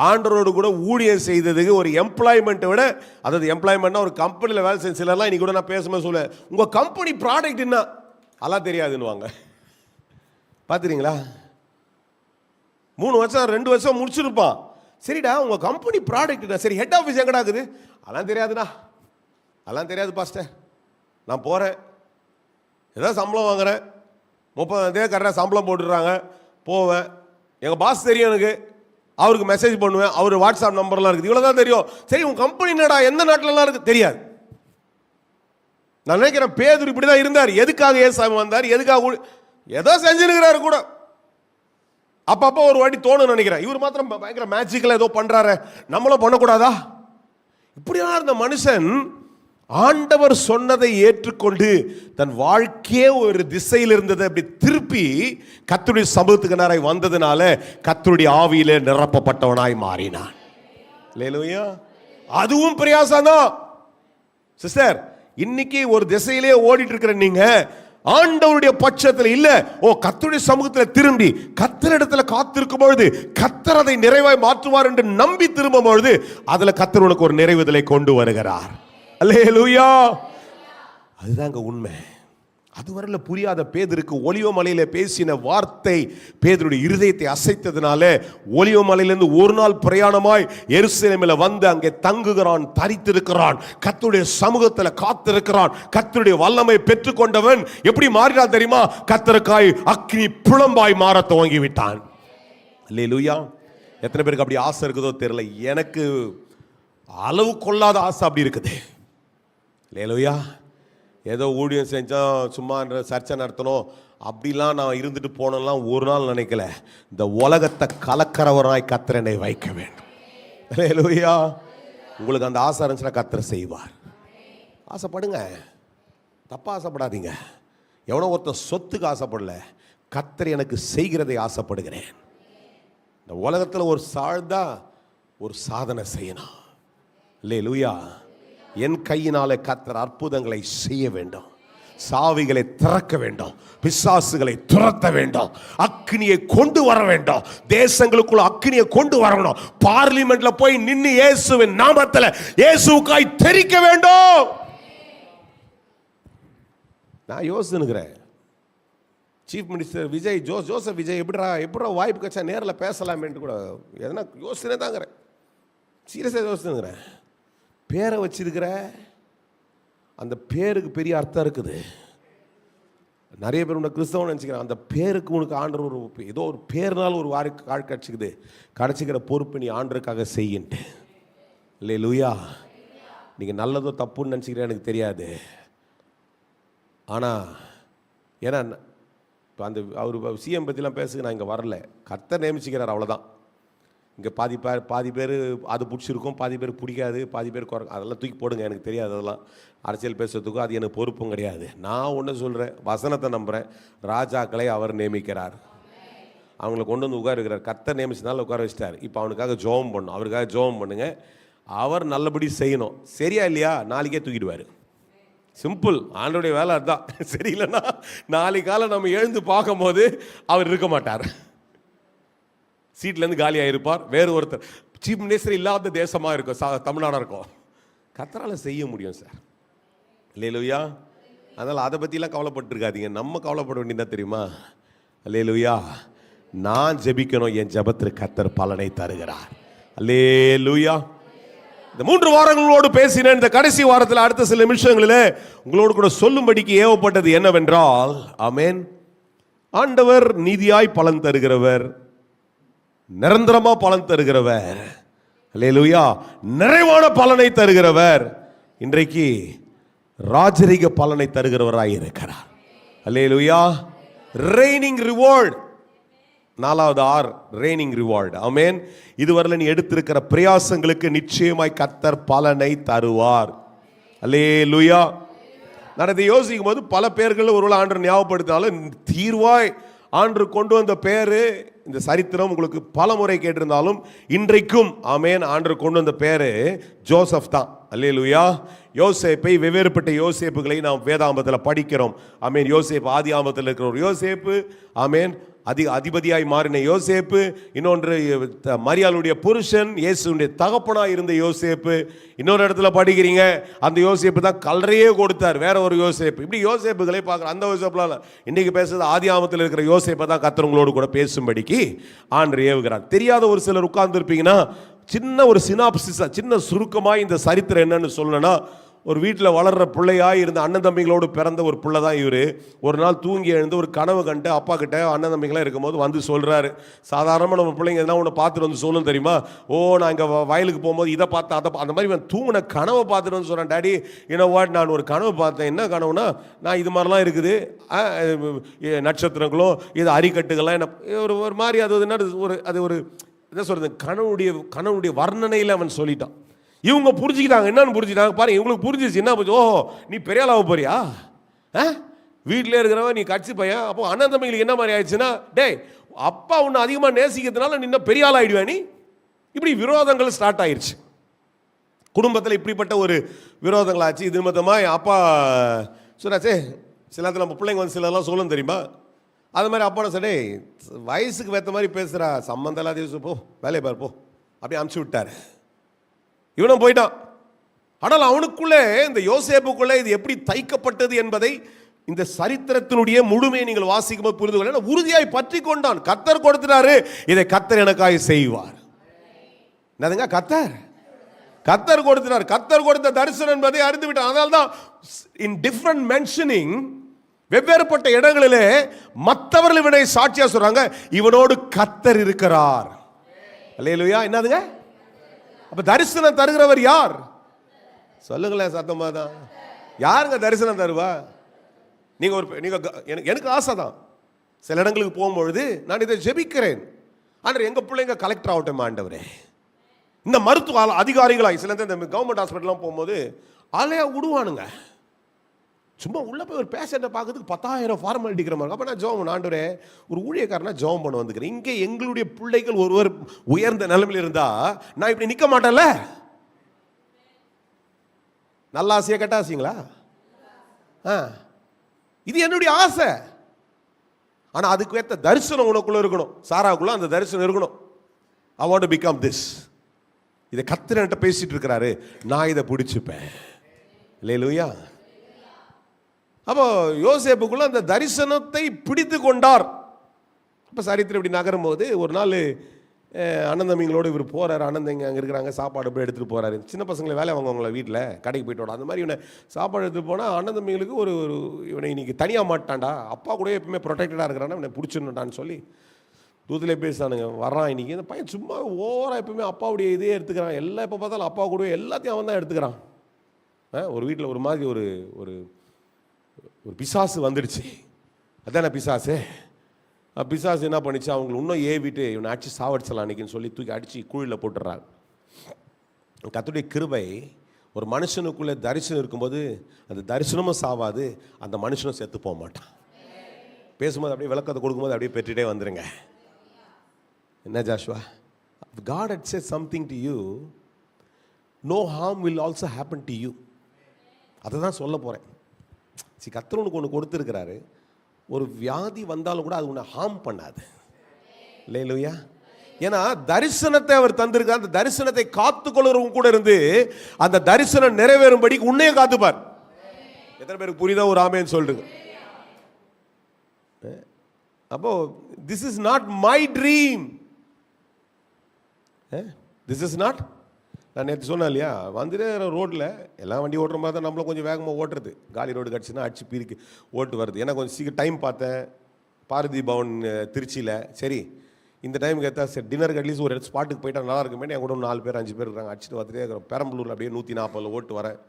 ஆண்டவரோடு கூட ஊழியம் செய்ததுக்கு ஒரு எம்ப்ளாய்மெண்ட்டை விட, அதாவது எம்ப்ளாய்மெண்ட்னா ஒரு கம்பெனியில் வேலை செஞ்ச சிலர்லாம் இன்னைக்கு கூட நான் பேசும்போது சொல்ல, உங்கள் கம்பெனி ப்ராடக்ட் என்ன அதெல்லாம் தெரியாதுன்னு வாங்க. பார்த்துறீங்களா? 3 வருஷம் 2 வருஷம் முடிச்சிருப்பான். சரிடா, உங்கள் கம்பெனி ப்ராடக்ட், சரி ஹெட் ஆஃபீஸ் எங்கடா இருக்குது? அதெல்லாம் தெரியாதுண்ணா, அதெல்லாம் தெரியாது பாஸ்டர். நான் போகிறேன், ஏதோ சம்பளம் வாங்குறேன், 30,000 கரெக்டாக சம்பளம் போட்டுடுறாங்க, போவேன், எங்கள் பாஸ் தெரியும் எனக்கு, அவருக்கு மெசேஜ் பண்ணுவேன், அவர் வாட்ஸ்அப் நம்பர்லாம் இருக்குது, இவ்வளோ தான் தெரியும். சரி, உங்கள் கம்பெனி என்னடா, எந்த நாட்டிலலாம் இருக்குது? தெரியாது. நான் நினைக்கிறேன் பேதுரு இப்படி தான் இருந்தார். எதுக்காக ஏசாமி வந்தார், எதுக்காக ஏதோ செஞ்சுருக்கிறாரு கூட. அப்பப்போ ஒரு வாட்டி தோணும் நினைக்கிறேன், இவர் மாத்திரம் பயங்கர மேஜிக்கலாக ஏதோ பண்ணுறாரு, நம்மளும் பண்ணக்கூடாதா? இப்படியா இருந்த மனுஷன் ஆண்டவர் சொன்னதை ஏற்றுக்கொண்டு தன் வாழ்க்கையே ஒரு திசையில் இருந்ததை அப்படி திருப்பி கர்த்தருடைய சமூகத்துக்கு நேராய் வந்ததுனால கர்த்தருடைய ஆவியிலே நிரப்பப்பட்டவனாய் மாறினான். அல்லேலூயா. அதுவும் பிரயாசம்தான் சிஸ்டர். இன்னைக்கு ஒரு திசையிலே ஓடிட்டு இருக்கிற நீங்க ஆண்டவருடைய பட்சத்தில் இல்ல, கர்த்தருடைய சமூகத்தில் திரும்பி கர்த்தரிடத்துல காத்திருக்கும் பொழுது கர்த்தர் அதை நிறைவாய் மாற்றுவார் என்று நம்பி திரும்பும் பொழுது அதுல கர்த்தர் உனக்கு ஒரு நிறைவுதலை கொண்டு வருகிறார். அல்லேலூயா. அதுதாங்க உண்மை. அதுவரையில புரியாத பேதுருக்கு ஒலிவ மலையில பேசின வார்த்தை பேதுருடைய இருதயத்தை அசைத்ததுனால ஒலிவ மலையிலிருந்து ஒரு நாள் பிரயாணமாய் எருசலேமில் வந்து அங்கே தங்குகிறான், தரித்திருக்கிறான், கர்த்தருடைய சமூகத்தில் காத்திருக்கிறான். கர்த்தருடைய வல்லமை பெற்றுக்கொண்டவன் எப்படி மாறினான் தெரியுமா? கர்த்தருக்காய் அக்னி புலம்பாய் மாற துவங்கி விட்டான். அல்லேலூயா. எத்தனை பேருக்கு அப்படி ஆசை இருக்குதோ தெரியல, எனக்கு அளவு கொள்ளாத ஆசை அப்படி இருக்குது. அல்லேலூயா. ஏதோ ஊழியம் செஞ்சோம், சும்மா சர்ச்சை நடத்தணும் அப்படிலாம் நான் இருந்துட்டு போனலாம் ஒரு நாள் நினைக்கல. இந்த உலகத்தை கலக்கிறவராய் கர்த்தர் என்னை வைக்க வேண்டும். அல்லேலூயா. உங்களுக்கு அந்த ஆசை இருந்துச்சுன்னா கர்த்தர் செய்வார். ஆசைப்படுங்க, தப்பா ஆசைப்படாதீங்க. எவனோ ஒருத்தர் சொத்துக்கு ஆசைப்படல, கர்த்தர் எனக்கு செய்கிறதை ஆசைப்படுகிறேன். இந்த உலகத்தில் ஒரு சாழ்ந்தா ஒரு சாதனை செய்யணும். அல்லேலூயா. என் கையினாலே கர்த்தர் அற்புதங்களை செய்ய வேண்டும், சாவிகளை திறக்க வேண்டும், பிசாசுகளை துரத்த வேண்டும், அக்னியை கொண்டு வர வேண்டும், தேசங்களுக்குள்ள அக்னியை கொண்டு வரணும், பார்லிமெண்ட்ல போய் நின்று இயேசுவின் நாமத்தில் இயேசுக்காய் தெரிக்க வேண்டும். நான் யோசிச்சுக்கிறேன், chief minister Vijay Joseph Vijay எப்படா வாய்ப்பு கிடைச்சா நேரில் பேசலாமேன்ட்டு கூட எதனா யோசனை தாங்கிறேன், சீரியஸாக யோசிச்சுக்கிறேன். பேரை வச்சிருக்கிற அந்த பேருக்கு பெரிய அர்த்தம் இருக்குது. நிறைய பேர் உன்னை கிறிஸ்தவன் நினச்சிக்கிறான். அந்த பேருக்கு உனக்கு ஆண்டவர் ஒரு ஏதோ ஒரு பேர்னால ஒரு வாழ்க்கை கிடச்சிக்கிற பொறுப்பு நீ ஆண்டருக்காக செய்யின்ட்டு. அல்லேலூயா. நீங்கள் நல்லதோ தப்புன்னு நினச்சிக்கிறேன் எனக்கு தெரியாது. ஆனால் ஏன்னா இப்போ அந்த அவர் சிஎம் பற்றிலாம் பேசுங்க, நான் இங்கே வரல, கர்த்தர் நியமிச்சுக்கிறார், அவ்வளோதான். இங்கே பாதி பேர் அது பிடிச்சிருக்கும், பாதி பேர் பிடிக்காது, பாதி பேர் அதெல்லாம் தூக்கி போடுங்க, எனக்கு தெரியாது. அதெல்லாம் அரசியல் பேசுறதுக்கும் அது எனக்கு பொறுப்பும் கிடையாது. நான் ஒன்று சொல்கிறேன், வசனத்தை நம்புகிறேன். ராஜாக்களை அவர் நியமிக்கிறார், அவங்களை கொண்டு வந்து உட்கார இருக்கிறார். கர்த்தர் நியமிச்சதுனால உட்கார வச்சிட்டார். இப்போ அவனுக்காக ஜெபம் பண்ணணும், அவருக்காக ஜெபம் பண்ணுங்க, அவர் நல்லபடி செய்யணும். சரியா இல்லையா நாளைக்கே தூக்கிடுவார். சிம்பிள். ஆண்டோடைய வேலை அதுதான். சரியில்லைன்னா நாளைக்கு காலை நம்ம எழுந்து பார்க்கும்போது அவர் இருக்க மாட்டார், சீட்லேருந்து காலியாக இருப்பார். வேறு ஒருத்தர் சீஃப் மினிஸ்டர் இல்லாத தேசமாக இருக்கும், தமிழ்நாடாக இருக்கும். கர்த்தரால் செய்ய முடியும் சார். அல்லேலூயா. அதனால் அதை பற்றிலாம் கவலைப்பட்டுருக்காதீங்க. நம்ம கவலைப்பட வேண்டியதான் தெரியுமா? அல்லேலூயா. நான் ஜெபிக்கணும், என் ஜெபத்திற்கு கர்த்தர் பலனை தருகிறார். அல்லேலூயா. இந்த 3 வாரங்களோடு பேசினேன். இந்த கடைசி வாரத்தில் அடுத்த சில நிமிஷங்களில் உங்களோடு கூட சொல்லும்படிக்கு ஏவப்பட்டது என்னவென்றால், ஆமென், ஆண்டவர் நீதியாய் பலன் தருகிறவர், நிரந்தரமா பலன் தருகிறவர், அல்லேலூயா, நிறைவான பலனை தருகிறவர், இன்றைக்கு ராஜரிக பலனை தருகிறவராய் இருக்கிறார். அல்லேலூயா. Reigning reward. 4வது ஆர், ரெய்னிங் ரிவார்ட். ஆமென். இதுவரை நீ எடுத்திருக்கிற பிரயாசங்களுக்கு நிச்சயமாய் கர்த்தர் பலனை தருவார். அல்லேலூயா. நான் இதை யோசிக்கும் போது பல பேர்கள் ஒருவேளை ஆண்டவர் ஞாபகப்படுத்தினாலும் தீர்வாய் ஆண்டு கொண்டு வந்த பேரு, இந்த சரித்திரம் உங்களுக்கு பல முறை கேட்டிருந்தாலும் இன்றைக்கும் ஆமென் ஆண்டு கொண்டு வந்த பேரு ஜோசப் தான். அல்லேலூயா. யோசேப்பை, வெவ்வேறுபட்ட யோசேப்புகளை நாம் வேதாகமத்தில் படிக்கிறோம். ஆமென். யோசேப்பு ஆதி ஆகமத்தில் இருக்கிற ஒரு யோசேப்பு, ஆமென், அதிபதியாய் மாறின யோசேப்பு, இன்னொன்று மரியாளுடைய புருஷன் இயேசுடைய தகப்பனாய் இருந்த யோசேப்பு, இன்னொரு இடத்துல படிக்கிறீங்க அந்த யோசேப்பு தான் கல்லறையே கொடுத்தார், வேற ஒரு யோசேப்பு. இப்படி யோசேப்புகளை பார்க்குறோம். அந்த யோசேப்புலாம் இன்னைக்கு பேசுறது ஆதி ஆகமத்தில் இருக்கிற யோசேப்பை தான் கர்த்தர்களோடு கூட பேசும்படிக்கு ஆண்டவர் ஏவுகிறார். தெரியாத ஒரு சிலர் உட்கார்ந்து இருப்பீங்கன்னா, சின்ன ஒரு சினாப்சிஸா, சின்ன சுருக்கமாக இந்த சரித்திரம் என்னன்னு சொல்லணும்னா, ஒரு வீட்டில் வளர்கிற பிள்ளையாக இருந்த அண்ணன் தம்பிகளோடு பிறந்த ஒரு பிள்ளை தான் இவர். ஒரு நாள் தூங்கி எழுந்து ஒரு கனவு கண்டு அப்பா கிட்ட அண்ணன் தம்பிகளாக இருக்கும்போது வந்து சொல்கிறாரு. சாதாரணமாக நம்ம பிள்ளைங்க எதனா ஒன்று பார்த்துட்டு வந்து சொல்லணும் தெரியுமா, ஓ நான் இங்கே வயலுக்கு போகும்போது இதை பார்த்தேன் அதை அந்த மாதிரி தூங்கின கனவை பார்த்துட்டு வந்து சொல்கிறேன், டாடி என்ன வாட் நான் ஒரு கனவு பார்த்தேன். என்ன கனவுனா, நான் இது மாதிரிலாம் இருக்குது, நட்சத்திரங்களும் இது அரிக்கட்டுகள்லாம் என்ன ஒரு மாதிரி, அது என்ன ஒரு அது ஒரு என்ன சொல்கிறது, கனவுடைய வர்ணனையில் அவன் சொல்லிட்டான். இவங்க புரிஞ்சுக்கிட்டாங்க. என்னன்னு புரிஞ்சுக்கிட்டாங்க பாருங்க, இவங்களுக்கு புரிஞ்சிச்சு. என்ன போச்சு, ஓஹோ நீ பெரிய ஆளாக போறியா, வீட்டிலே இருக்கிறவன் நீ கட்சி பையன். அப்போ அண்ணன் தம்பிங்களுக்கு என்ன மாதிரி ஆயிடுச்சுன்னா, டேய் அப்பா உன்னை அதிகமாக நேசிக்கிறதுனால நீ இன்னும் பெரிய ஆள் ஆகிடுவா நீ. இப்படி விரோதங்கள் ஸ்டார்ட் ஆயிடுச்சு குடும்பத்தில். இப்படிப்பட்ட ஒரு விரோதங்கள் ஆச்சு. இது நிமித்தமாக அப்பா சொன்னாச்சே, சில நேரத்தில் நம்ம பிள்ளைங்க வந்து சிலர்லாம் சொல்லணும் தெரியுமா, அது மாதிரி அப்பா நான் சொன்னே, வயசுக்கு ஏற்ற மாதிரி பேசுகிறா, சம்மந்தம் இல்லாத போ வேலையை பாரு போ, அப்படி அனுப்பிச்சி விட்டார். இவனும் போயிட்டான். ஆனால் அவனுக்குள்ளே, இந்த யோசேப்புக்குள்ளே இது எப்படி தைக்கப்பட்டது என்பதை இந்த சரித்திரத்தினுடைய முழுமையை நீங்கள் வாசிக்கும் போது புரிந்து கொள்ள உறுதியாய் பற்றி கொண்டான். கர்த்தர் கொடுத்துட்டாரு, இதை கர்த்தர் எனக்காக செய்வார். என்னதுங்க, கர்த்தர் கொடுத்தார். கர்த்தர் கொடுத்த தரிசனம் என்பதை அறிந்து விட்டார். அதனால்தான் இன் டிஃபரண்ட் மென்ஷனிங், வெவ்வேறுபட்ட இடங்களிலே மற்றவர்கள் இவனை சாட்சியா சொல்றாங்க, இவனோடு கர்த்தர் இருக்கிறார். அல்லேலூயா. என்னதுங்க, அப்ப தரிசனம் தருகிறவர் யார் சொல்லுங்களேன் சத்தமா தான். யாருங்க தரிசனம் தருவா? நீங்க எனக்கு ஆசை தான், சில இடங்களுக்கு போகும்பொழுது நான் இதை ஜெபிக்கிறேன், ஆண்டவரே எங்க பிள்ளைங்க கலெக்டர் ஆகட்டும் ஆண்டவரே. இந்த மருத்துவ அதிகாரிகளாக சில இந்த கவர்மெண்ட் ஹாஸ்பிட்டல்லாம் போகும்போது ஆளையா விடுவானுங்க, சும்மா உள்ள போய் ஒரு பேஷண்ட்டை பார்க்கறதுக்கு 10,000 ஃபார்மாலிட்டி இருக்கிற மாதிரி. அப்போ நான் ஜெபம், ஆண்டவரே ஒரு ஊழியக்காரனா ஜெபம் பண்ண வந்துக்கிறேன், இங்கே எங்களுடைய பிள்ளைகள் ஒருவர் உயர்ந்த நிலைமையில் இருந்தா நான் இப்படி நிற்க மாட்டேன்ல. நல்ல ஆசையா கெட்ட ஆசைங்களா? இது என்னுடைய ஆசை. ஆனால் அதுக்கு ஏற்ற தரிசனம் உனக்குள்ள இருக்கணும். சாராவுக்குள்ள அந்த தரிசனம் இருக்கணும். I want to become this. இதை கர்த்தர் என்கிட்ட பேசிட்டு இருக்கிறாரு, நான் இதை பிடிச்சிப்பேன். அல்லேலூயா. அப்போ யோசேப்புக்குள்ள அந்த தரிசனத்தை பிடித்து கொண்டார். அப்போ சரித்திரம் இப்படி நகரும் போது ஒரு நாள் அண்ணன் தம்பிங்களோடு இவர் போகிறார். அண்ணன் தம்பி அங்கே இருக்கிறாங்க, சாப்பாடு போய் எடுத்துகிட்டு போகிறாரு. சின்ன பசங்களை வேலை வாங்குவாங்களா வீட்டில், கடைக்கு போய்ட்டு வர அந்த மாதிரி இவனை சாப்பாடு எடுத்துகிட்டு போனால் அண்ணன் தம்பிங்களுக்கு ஒரு இவனை இன்னைக்கு தனியாக மாட்டான்டா, அப்பா கூட எப்பவுமே ப்ரொடெக்டடாக இருக்கிறான்னா இவனை பிடிச்சிடணுட்டான்னு சொல்லி தூத்திலே பேசுறானுங்க. வர்றான் இன்னைக்கு இந்த பையன் சும்மா ஓவராக எப்பவுமே அப்பாவுடைய இதே எடுத்துக்கிறான். எல்லாம் எப்போ பார்த்தாலும் அப்பா கூட எல்லாத்தையும் அவன் தான் எடுத்துக்கிறான். ஒரு வீட்டில் ஒரு மாதிரி ஒரு ஒரு ஒரு பிசாசு வந்துடுச்சு. அதான பிசாசு. பிசாசு என்ன பண்ணிச்சு, அவங்களை இன்னும் ஏவிட்டு இவனை அடிச்சு சாவடிச்சலாம் அன்னைக்குன்னு சொல்லி தூக்கி அடித்து குழியில் போட்டுடுறாங்க. கர்த்தருடைய கிருபை, ஒரு மனுஷனுக்குள்ளே தரிசனம் இருக்கும்போது அந்த தரிசனமும் சாவாது, அந்த மனுஷனும் செத்து போக மாட்டான். பேசும்போது அப்படியே விளக்கத்தை கொடுக்கும்போது அப்படியே பெற்றுட்டே வந்துடுங்க. என்ன Joshua, God had said something to you, no harm will also happen to you. அதை தான் சொல்ல போகிறேன். கர்த்தர் உனக்கு ஒன்று கொடுத்துருக்கிறாரு, ஒரு வியாதி வந்தாலும் கூட அது உன்னை ஹார்ம் பண்ணாது. அல்லேலூயா. ஏன்னா தரிசனத்தை அவர் தந்திருக்கார். அந்த தரிசனத்தை காத்துக்கொள்கிறவங்க கூட இருந்து அந்த தரிசனம் நிறைவேறும்படி உன்னையே காத்துப்பார். எத்தனை பேருக்கு புரியுதா? ஒரு ஆமேன்னு சொல்லுங்க. அப்போ this is not my dream. This is not. நான் நேற்று சொன்னேன் இல்லையா, வந்துட்டு ரோட்டில் எல்லாம் வண்டி ஓட்டுற மாதிரி தான் நம்மளும் கொஞ்சம் வேகமாக ஓட்டுறது. காலி ரோடு கிடச்சுன்னா அடிச்சு பீரிக்கு ஓட்டு வருது. ஏன்னா கொஞ்சம் சீக்கிரம் டைம் பார்த்தேன், பாரதி பவன் திருச்சியில். சரி இந்த டைமுக்கு ஏற்றா சரி டின்னருக்கு அட்லீஸ்ட் ஒரு ஸ்பாட்டுக்கு போயிட்டா நல்லா இருக்குமே. என் கூட 4 பேர் 5 பேர் இருக்காங்க, அடிச்சுட்டு வந்துட்டே இருக்கிறோம். பெரம்பலூரில் அப்படியே 140 ஓட்டு வரேன்.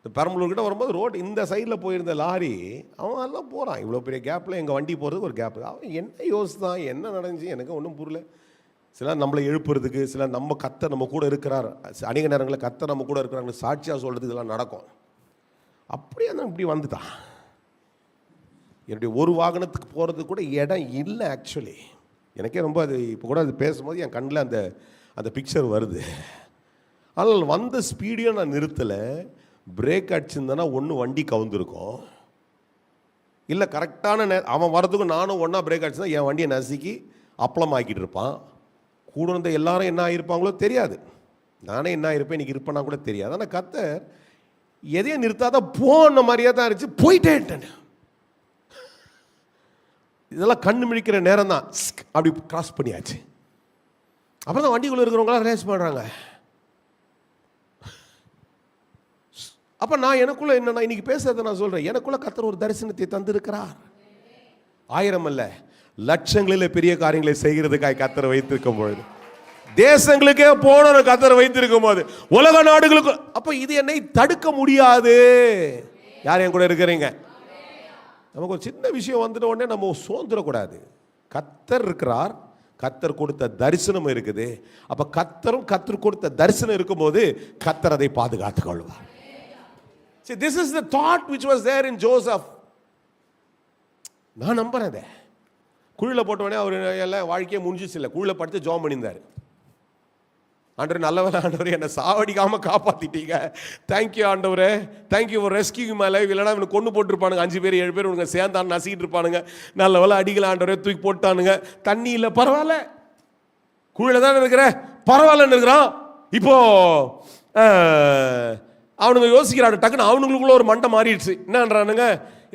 இந்த பெரம்பலூர்கிட்ட வரும்போது ரோடு இந்த சைடில் போயிருந்த லாரி அவன் எல்லாம் போகிறான். இவ்வளோ பெரிய கேப்பில் எங்கள் வண்டி போகிறதுக்கு ஒரு கேப்பு. அவன் என்ன யோசித்தான், என்ன நடந்துச்சு எனக்கு ஒன்றும் புரியல. சில நம்மளை எழுப்புறதுக்கு, சில நம்ம கர்த்தர் நம்ம கூட இருக்கிறார், அநேக நேரங்களில் கர்த்தர் நம்ம கூட இருக்கிறாங்கன்னு சாட்சியாக சொல்கிறதுக்கு இதெல்லாம் நடக்கும். அப்படியே தான் இப்படி வந்துட்டான். என்னுடைய ஒரு வாகனத்துக்கு போகிறதுக்கு கூட இடம் இல்லை ஆக்சுவலி. எனக்கே ரொம்ப அது இப்போ கூட அது பேசும்போது என் கண்ணில் அந்த பிக்சர் வருது. ஆனால் வந்த ஸ்பீடையும் நான் நிறுத்தலை. பிரேக் அடிச்சிருந்தேன்னா ஒன்று வண்டி கவுந்துருக்கும், இல்லை கரெக்டான அவன் வரதுக்கும் நானும் ஒன்றா பிரேக் அடிச்சுதான் என் வண்டியை நசுக்கி அப்பளம் ஆக்கிட்டு இருப்பான். கூட இருந்த எல்லாரும் என்ன ஆகிருப்பாங்களோ தெரியாது, நானே என்ன ஆகிருப்பேன் இன்னைக்கு இருப்பேன்னா கூட தெரியாது. ஆனால் கர்த்தர் எதையும் நிறுத்தாத போன மாதிரியே தான் இருந்துச்சு. போயிட்டேன். இதெல்லாம் கண்ணு மிழிக்கிற நேரம் தான் அப்படி கிராஸ் பண்ணியாச்சு. அப்புறம் தான் வண்டிக்குள்ளே இருக்கிறவங்களாம் ரேஸ் பண்ணுறாங்க. அப்போ நான் எனக்குள்ள என்னன்னா இன்னைக்கு பேசுறதை நான் சொல்கிறேன், எனக்குள்ள கர்த்தர் ஒரு தரிசனத்தை தந்திருக்கிறார். 1000 அல்ல, லட்சங்களில் பெரிய காரியங்களை செய்கிறதுக்காக கர்த்தர் வைத்திருக்கும் பொழுது, தேசங்களுக்கே போன கர்த்தர் வைத்திருக்கும் போது, உலக நாடுகளுக்கு, அப்போ இது என்னை தடுக்க முடியாது. யார் என் கூட இருக்கிறீங்க? நமக்கு ஒரு சின்ன விஷயம் வந்துட்ட உடனே நம்ம சோர்ந்துடக்கூடாது. கர்த்தர் இருக்கிறார், கர்த்தர் கொடுத்த தரிசனம் இருக்குது. அப்போ கர்த்தர் கொடுத்த தரிசனம் இருக்கும்போது கர்த்தர் அதை பாதுகாத்துக் கொள்வார். See, this is the thought which was there in Joseph. நான் நம்புறேன். குழியில் போட்டவனே அவர் எல்லாம் வாழ்க்கையே முடிஞ்சிச்சு இல்லை, குழியில் படுத்து ஜெபம் பண்ணியிருந்தார். ஆண்டவர் நல்லவரே, ஆண்டவரே என்னை சாவடிக்காமல் காப்பாற்றிட்டீங்க, தேங்க்யூ ஆண்டவரே, thank you for rescue my life. இல்லைனா இவனை கொண்டு போட்டுருப்பானுங்க, 5 பேர் 7 பேர் உனக்கு சேர்ந்தான்னு நசிக்கிட்டு இருப்பானுங்க. நல்ல வேலை அடிக்கல ஆண்டவரே, தூக்கி போட்டானுங்க. தண்ணி இல்லை, பரவாயில்ல, குழியில் தானே இருக்கிற, பரவாயில்லன்னு இருக்கிறான். இப்போ அவனுங்க யோசிக்கிறான், டக்குன்னு அவனுங்களுக்குள்ள ஒரு மண்டை மாறிடுச்சு. என்னன்றானுங்க,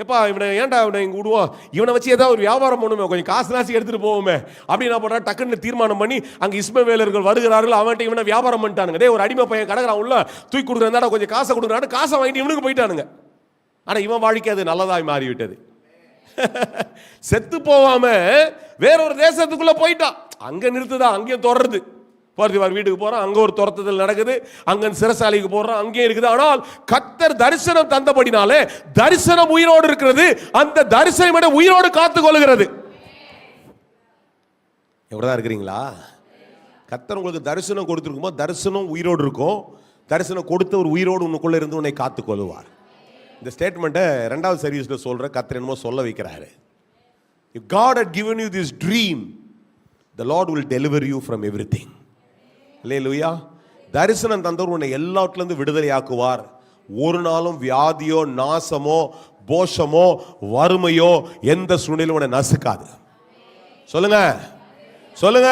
எப்பா இவனை ஏன்டா இவனை இங்கே விடுவோம், இவனை வச்சு ஏதாவது ஒரு வியாபாரம் பண்ணுமே, கொஞ்சம் காசு நாசி எடுத்துகிட்டு போவோமே அப்படின்னு என்ன பண்ணுறான், டக்குன்னு தீர்மானம் பண்ணி அங்கே இஸ்மவேலர்கள் வருகிறார்கள், அவன்கிட்ட இவனை வியாபாரம் பண்ணிட்டானுங்க. டே ஒரு அடிமை பையன் கிடக்குறான் உள்ள, தூக்கி கொடுக்குறா கொஞ்சம் காசை கொடுக்குறான்னு காசை வாங்கிட்டு இவனுக்கு போயிட்டானுங்க. ஆனால் இவன் வாழ்க்கை அது நல்லதாய் மாறிவிட்டது. செத்து போவாம வேறொரு தேசத்துக்குள்ள போயிட்டான். அங்கே நிறுத்துதான், அங்கேயும் தொடருது. பார்த்திவார் வீட்டுக்கு போறான், அங்க ஒரு துரத்துதல் நடக்குது, அங்க சிறைசாலைக்கு போறான், அங்கேயும் இருக்குது. ஆனால் கர்த்தர் தரிசனம் தந்தபடினாலே தரிசனம் உயிரோடு இருக்கிறது, அந்த தரிசனம் உயிரோடு காத்துக் கொள்கிறது. எவ்வளவுதான் இருக்கிறீங்களா? கர்த்தர் உங்களுக்கு தரிசனம் கொடுத்திருக்குமோ, தரிசனம் உயிரோடு இருக்கும். தரிசனம் கொடுத்த ஒரு உயிரோடு உனக்குள்ள இருந்து உன்னை காத்துக் கொள்வார். இந்த ஸ்டேட்மெண்ட்டை 2வது சர்வீஸ்ல சொல்ற கர்த்தர் என்னமோ சொல்ல வைக்கிறாரு. If God had given you this dream, the Lord will deliver you from everything. அல்லேலூயா. தரிசனம் தந்தவர் உன்னை எல்லாவற்றிலிருந்து விடுதலையாக்குவார். ஒரு நாளும் வியாதியோ நாசமோ போஷமோ வறுமையோ எந்த சூழ்நிலையும் உன்னை நசுக்காது. சொல்லுங்க, சொல்லுங்க,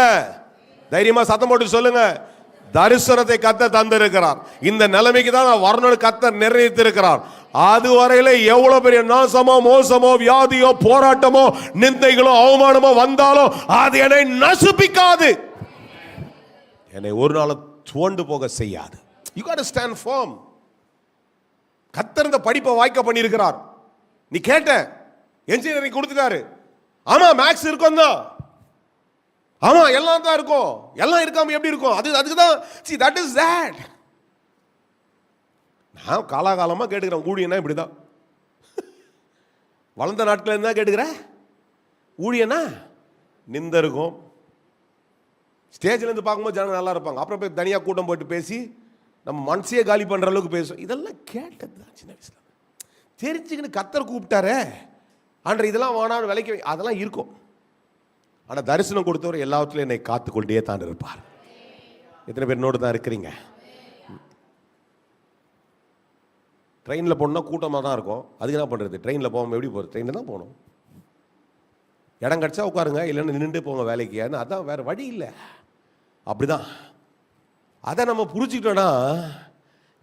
தைரியமா சத்தம் போட்டு சொல்லுங்க. தரிசனத்தை கர்த்தர் தந்திருக்கிறார். இந்த நிலைமைக்கு தான் நான் வரணும்னு கர்த்தர் நிர்ணயித்திருக்கிறார். அதுவரையில எவ்வளவு பெரிய நாசமோ மோசமோ வியாதியோ போராட்டமோ நிந்தைகளோ அவமானமோ வந்தாலும் அது என்னை நசுப்பிக்காது, என்னை ஒரு நாள் துவண்டு போக செய்யாது. You got to stand firm. கர்த்தர் இந்த படிப்பை வாய்க்க பண்ணியிருக்கிறார். நீ கேட்ட என்ஜினியரிங் கொடுத்துட்டாரு. ஆமா மேக்ஸ் இருக்கும் தான், ஆமா எல்லாம் தான் இருக்கும், எல்லாம் இருக்காம எப்படி இருக்கும்? அதுக்கு தான். See, that is that. நான் காலாகாலமா கேட்டுக்கிறேன், ஊழியனா இப்படிதான். வளர்ந்த நாட்கள் இருந்தா கேட்டுக்கிறேன், ஊழியனா நிந்த இருக்கும். ஸ்டேஜ்ல இருந்து பார்க்கும்போது ஜனங்க நல்லா இருப்பாங்க, அப்புறம் போய் தனியா கூட்டம் போட்டு பேசி நம்ம மனசையே காலி பண்ற அளவுக்கு பேசுவோம். இதெல்லாம் கேட்டது தான் சின்ன வயசுல. தெரிஞ்சுக்கின்னு கர்த்தர் கூப்பிட்டாரே ஆண்டவர், இதெல்லாம் வேணான்னு விலைக்கு, அதெல்லாம் இருக்கும். ஆனா தரிசனம் கொடுத்தவர் எல்லாவற்றிலும் என்னை காத்துக்கொண்டே தான் இருப்பார். எத்தனை பேர் நோடு தான் இருக்கிறீங்க? ட்ரெயினில் போகணுன்னா கூட்டமாக தான் இருக்கும். அதுக்கு என்ன பண்ணுறது? ட்ரெயினில் போகாமல் எப்படி போகிறது? ட்ரெயினில் தான் போகணும். இடம் கிடச்சா உட்காருங்க, இல்லைன்னு நின்றுட்டு போங்க வேலைக்கு. ஏன்னா அதான் வேறு வழி இல்லை. அப்படிதான். அதை நம்ம புரிஞ்சுக்கிட்டோன்னா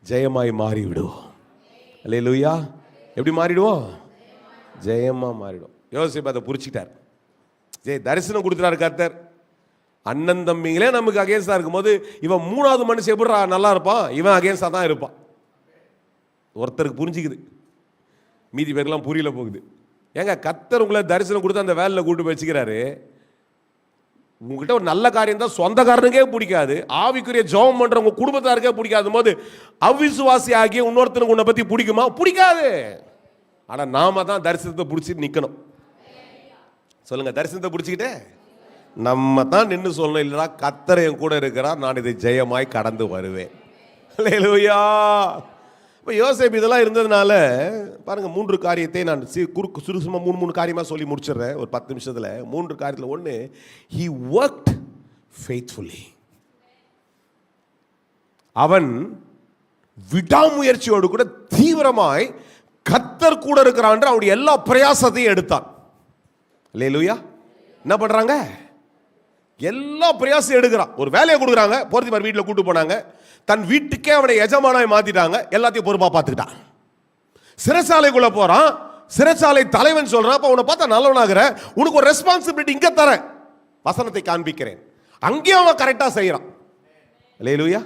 ஜெயமாய் மாறிவிடுவோம். அல்லேலூயா. எப்படி மாறிடுவோம்? ஜெயமாக மாறிடும். யோசிப்பு அதை புரிச்சுக்கிட்டார். தரிசனம் கொடுத்துறாரு கர்த்தர். அண்ணன் தம்பிங்களே நமக்கு அகேன்ஸ்டா இருக்கும்போது இவன் மூணாவது மனுஷன் எப்படி நல்லா இருப்பான்? இவன் அகேன்ஸ்டா தான் இருப்பான். ஒருத்தருக்கு புரிஞ்சுக்குது, மீதி பேருக்கெல்லாம் புரியல போகுது. ஏங்க கர்த்தர் உங்களை தரிசனம் கொடுத்து அந்த வேலையில் கூட்டு போய் வச்சுக்கிறாரு. உங்ககிட்ட ஒரு நல்ல காரியம் தான் சொந்தக்காரனுக்கே பிடிக்காது, ஆவிக்குரிய ஜெபம் பண்ற உங்க குடும்பத்தாருக்கே பிடிக்காத போது அவிசுவாசி ஆகிய இன்னொருத்தனுக்கு உன்னை பத்தி பிடிக்குமா? பிடிக்காது. ஆனா நாம தான் தரிசனத்தை பிடிச்சிட்டு நிக்கணும். சொல்லுங்க, தரிசனத்தை பிடிச்சிக்கிட்டே நம்ம தான் நின்று சொல்லணும், இல்லைனா கர்த்தர் என் கூட இருக்கிறார், நான் இதை ஜெயமாய் கடந்து வருவேன். அல்லேலூயா. இப்போ யோசேப்பு இதெல்லாம் இருந்ததுனால பாருங்க, 3 காரியத்தை நான் சுருக்கமாக 3 காரியமாக சொல்லி முடிச்சிடுறேன் ஒரு 10 நிமிஷத்தில். 3 காரியத்தில் ஒன்று, he worked faithfully. அவன் விடாமுயற்சியோடு கூட தீவிரமாய் கர்த்தர் கூட இருக்கிறான் அவனுடைய எல்லா பிரயாசத்தையும் எடுத்தான். அல்லேலூயா. என்ன பண்றாங்க? எல்லா பிரயாசம் எடுக்கிறான். ஒரு வேலையை கொடுக்குறாங்க, போர்த்திபார் வீட்டில் கூட்டு போனாங்க, தன் வீட்டுக்கே அவனை எஜமானாய் மாத்திட்டாங்க, எல்லாத்தையும் பொறுப்பா பார்த்துக்கிட்டான். சிறைச்சாலைக்குள்ள போறான், சிறைச்சாலை தலைவன் சொல்றான், அப்ப உன்னை பார்த்தா நல்லவனாகிற, உனக்கு ஒரு ரெஸ்பான்சிபிலிட்டி இங்க தரேன், வசனத்தை காண்பிக்கிறேன். அங்கேயும் அவன் கரெக்டா செய்யறான். அல்லேலூயா.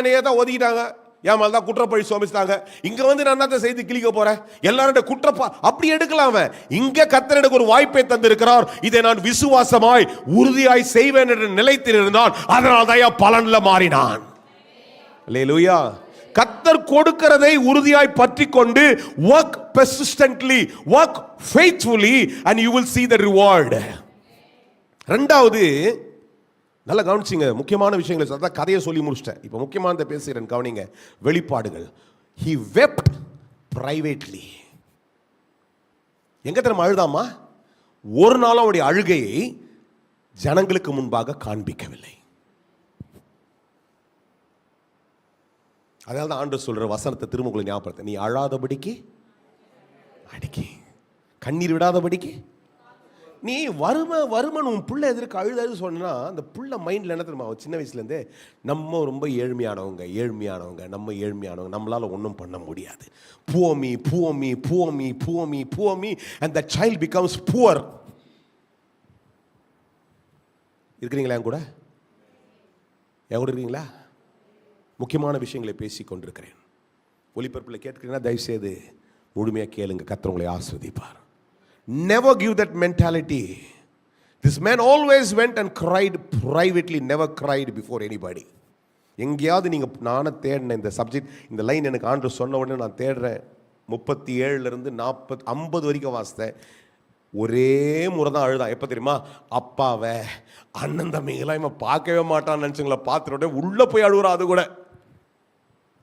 நீ ஏதோ ஒதுக்கிட்டாங்க, என் மேல தான் குற்றப்பழி சுமத்திட்டாங்க, இங்க வந்து நான் என்ன செய்து கிளிக்க போறேன், எல்லாரும் குற்றப்பா அப்படி எடுக்கலாம். இங்க கர்த்தர் எனக்கு ஒரு வாய்ப்பை தந்திருக்கிறார், இதை நான் விசுவாசமாய் உறுதியாய் செய்வேன் என்று நிலைத்திருந்தான். அதனால தான் பலன்ல மாறினான். அல்லேலூயா. கர்த்தர் கொடுக்கிறதை உறுதியாய் பற்றி கொண்டு work persistently, work faithfully and you will see the reward. இரண்டாவது, நல்லா கவனிச்சிங்க, முக்கியமான விஷயங்களை அதான் கதையை சொல்லி முடிச்சிட்டேன். இப்போ முக்கியமானதை பேசுகிறேன், கவனிங்க. வெளிப்பாடுகள். he wept privately. எங்க தெரியுமா அழுதாமா? ஒரு நாளும் அவருடைய அழுகையை ஜனங்களுக்கு முன்பாக காண்பிக்கவில்லை. அதனால தான் ஆண்டவர் சொல்ற வசனத்தை திரும்ப உங்களுக்கு ஞாபகப்படுத்த, நீ அழாதபடிக்கு அடிக்கி, கண்ணீர் விடாதபடிக்கு. நீ வருமன் உன் பிள்ளை எதிர்க்கு அழுது சொன்னா அந்த பிள்ளை மைண்டில் என்ன தெரியுமா, சின்ன வயசுலேருந்தே நம்ம ரொம்ப ஏழ்மையானவங்க, நம்மளால ஒன்றும் பண்ண முடியாது, புவமி புவமி புவமி புவமி புவமி and the child becomes poor. இருக்கிறீங்களா என் கூட இருக்கீங்களா? முக்கியமான விஷயங்களை பேசி கொண்டிருக்கிறேன். ஒளிபரப்பில் கேட்கிறீங்கன்னா தயவுசெய்து முழுமையாக கேளுங்க, கர்த்தர் உங்களை ஆசீர்வதிப்பார். Never give that mentality. This man always went and cried privately, never cried before anybody. எங்கேயாவது நீங்கள் நானும் தேடினேன் இந்த சப்ஜெக்ட், இந்த லைன் எனக்கு ஆண்டு சொன்ன உடனே நான் தேடுறேன். 37 50 வரைக்கும் வாசித்தேன். ஒரே முறை தான் அழுதான். எப்போ தெரியுமா? அப்பாவை அண்ணன் தம்பிங்கெல்லாம் இவன் பார்க்கவே மாட்டான்னு நினச்சிங்களா, பார்த்துட்டு உள்ளே போய் அழுகுறான். அது கூட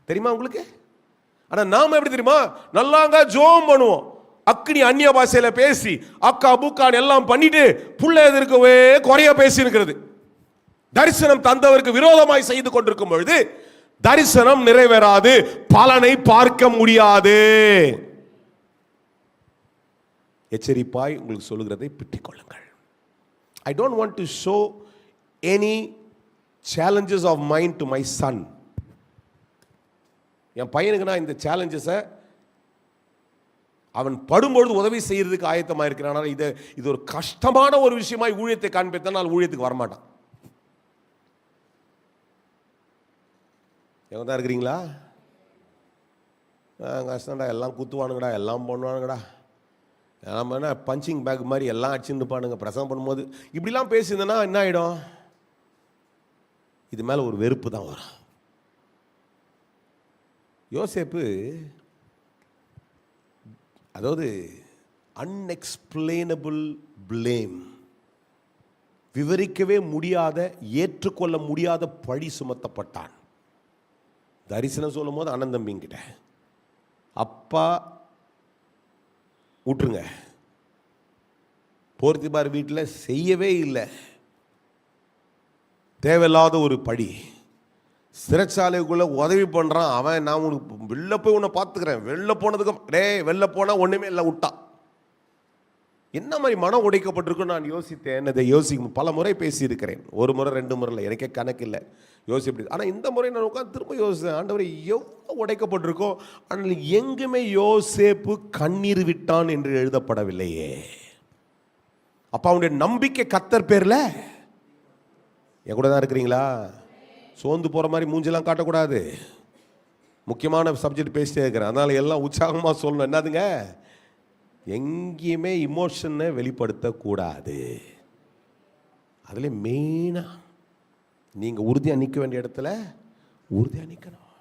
தெரியுமா உங்களுக்கு? ஆனால் நாம் எப்படி தெரியுமா, நல்லாங்க ஜோம் பண்ணுவோம், அக்னி அந்நிய பாஷையில பேசி அக்கா புக்கான் எல்லாம் பண்ணிட்டு புள்ள எதிர்க்கவே குறைய பேசி இருக்கிறது. தரிசனம் தந்தவருக்கு விரோதமாய் செய்து கொண்டிருக்கும் பொழுது தரிசனம் நிறைவேறாது, பலனை பார்க்க முடியாது. எச்சரிப்பாய் உங்களுக்கு சொல்லுகிறதை பிடித்துக் கொள்ளுங்கள். I don't want to show any challenges of mine to my son. என் பையனுக்கு நான் இந்த சேலஞ்சஸை அவன் படும்பொழுது உதவி செய்யறதுக்கு ஆயத்தமாக இருக்கிறான். இது ஒரு கஷ்டமான ஒரு விஷயமாய் ஊழியத்தை காண்பித்தான் ஊழியத்துக்கு வரமாட்டான். எவங்க தான் இருக்கிறீங்களா? கஷ்டம்டா, எல்லாம் குத்துவானுங்கடா, எல்லாம் பண்ணுவானுங்கடா, நம்ம என்ன பஞ்சிங் பேக் மாதிரி எல்லாம் அடிச்சுருப்பானுங்க. பிரசங்கம் பண்ணும்போது இப்படிலாம் பேசியிருந்தேன்னா என்ன ஆகிடும்? இது மேலே ஒரு வெறுப்பு தான் வரும். யோசேப்பு அதாவது அன்எக்ஸ்பிளைனபிள் பிளேம், விவரிக்கவே முடியாத, ஏற்றுக்கொள்ள முடியாத பழி சுமத்தப்பட்டான். தரிசனம் சொல்லும் போது அண்ணன் தம்பிங்கிட்ட, அப்பா விட்டுருங்க, போர்த்திபார் வீட்டில் செய்யவே இல்லை, தேவையில்லாத ஒரு பழி, சிறைச்சாலைக்குள்ளே உதவி பண்ணுறான் அவன், நான் உனக்கு வெளில போய் உன்னை பார்த்துக்கிறேன், வெளில போனதுக்கு வெளில போனால் ஒன்றுமே இல்லை விட்டான். என்ன மாதிரி மனம் உடைக்கப்பட்டிருக்குன்னு நான் யோசித்தேன். இதை பல முறை பேசியிருக்கிறேன், ஒரு முறை 2 முறை இல்லை, எனக்கே கணக்கு இல்லை யோசிப்படி. ஆனால் இந்த முறை நான் உட்காந்து திரும்ப யோசித்தேன், ஆண்டவரை எவ்வளோ உடைக்கப்பட்டிருக்கோ, ஆனால் எங்குமே யோசேப்பு கண்ணீர் விட்டான் என்று எழுதப்படவில்லையே. அப்ப அவனுடைய நம்பிக்கை கர்த்தர் பேர்ல. என் கூட தான் இருக்கிறீங்களா? சோர்ந்து போற மாதிரி மூஞ்செல்லாம் காட்டக்கூடாது. முக்கியமான சப்ஜெக்ட் பேசிட்டே இருக்கிறேன், அதனால எல்லாம் உற்சாகமா சொல்லணும். என்னதுங்க? எங்கேயுமே இமோஷனை வெளிப்படுத்தக்கூடாது. அதுல மெயினா நீங்க உறுதியா நிற்க வேண்டிய இடத்துல உறுதியா நிற்கணும்.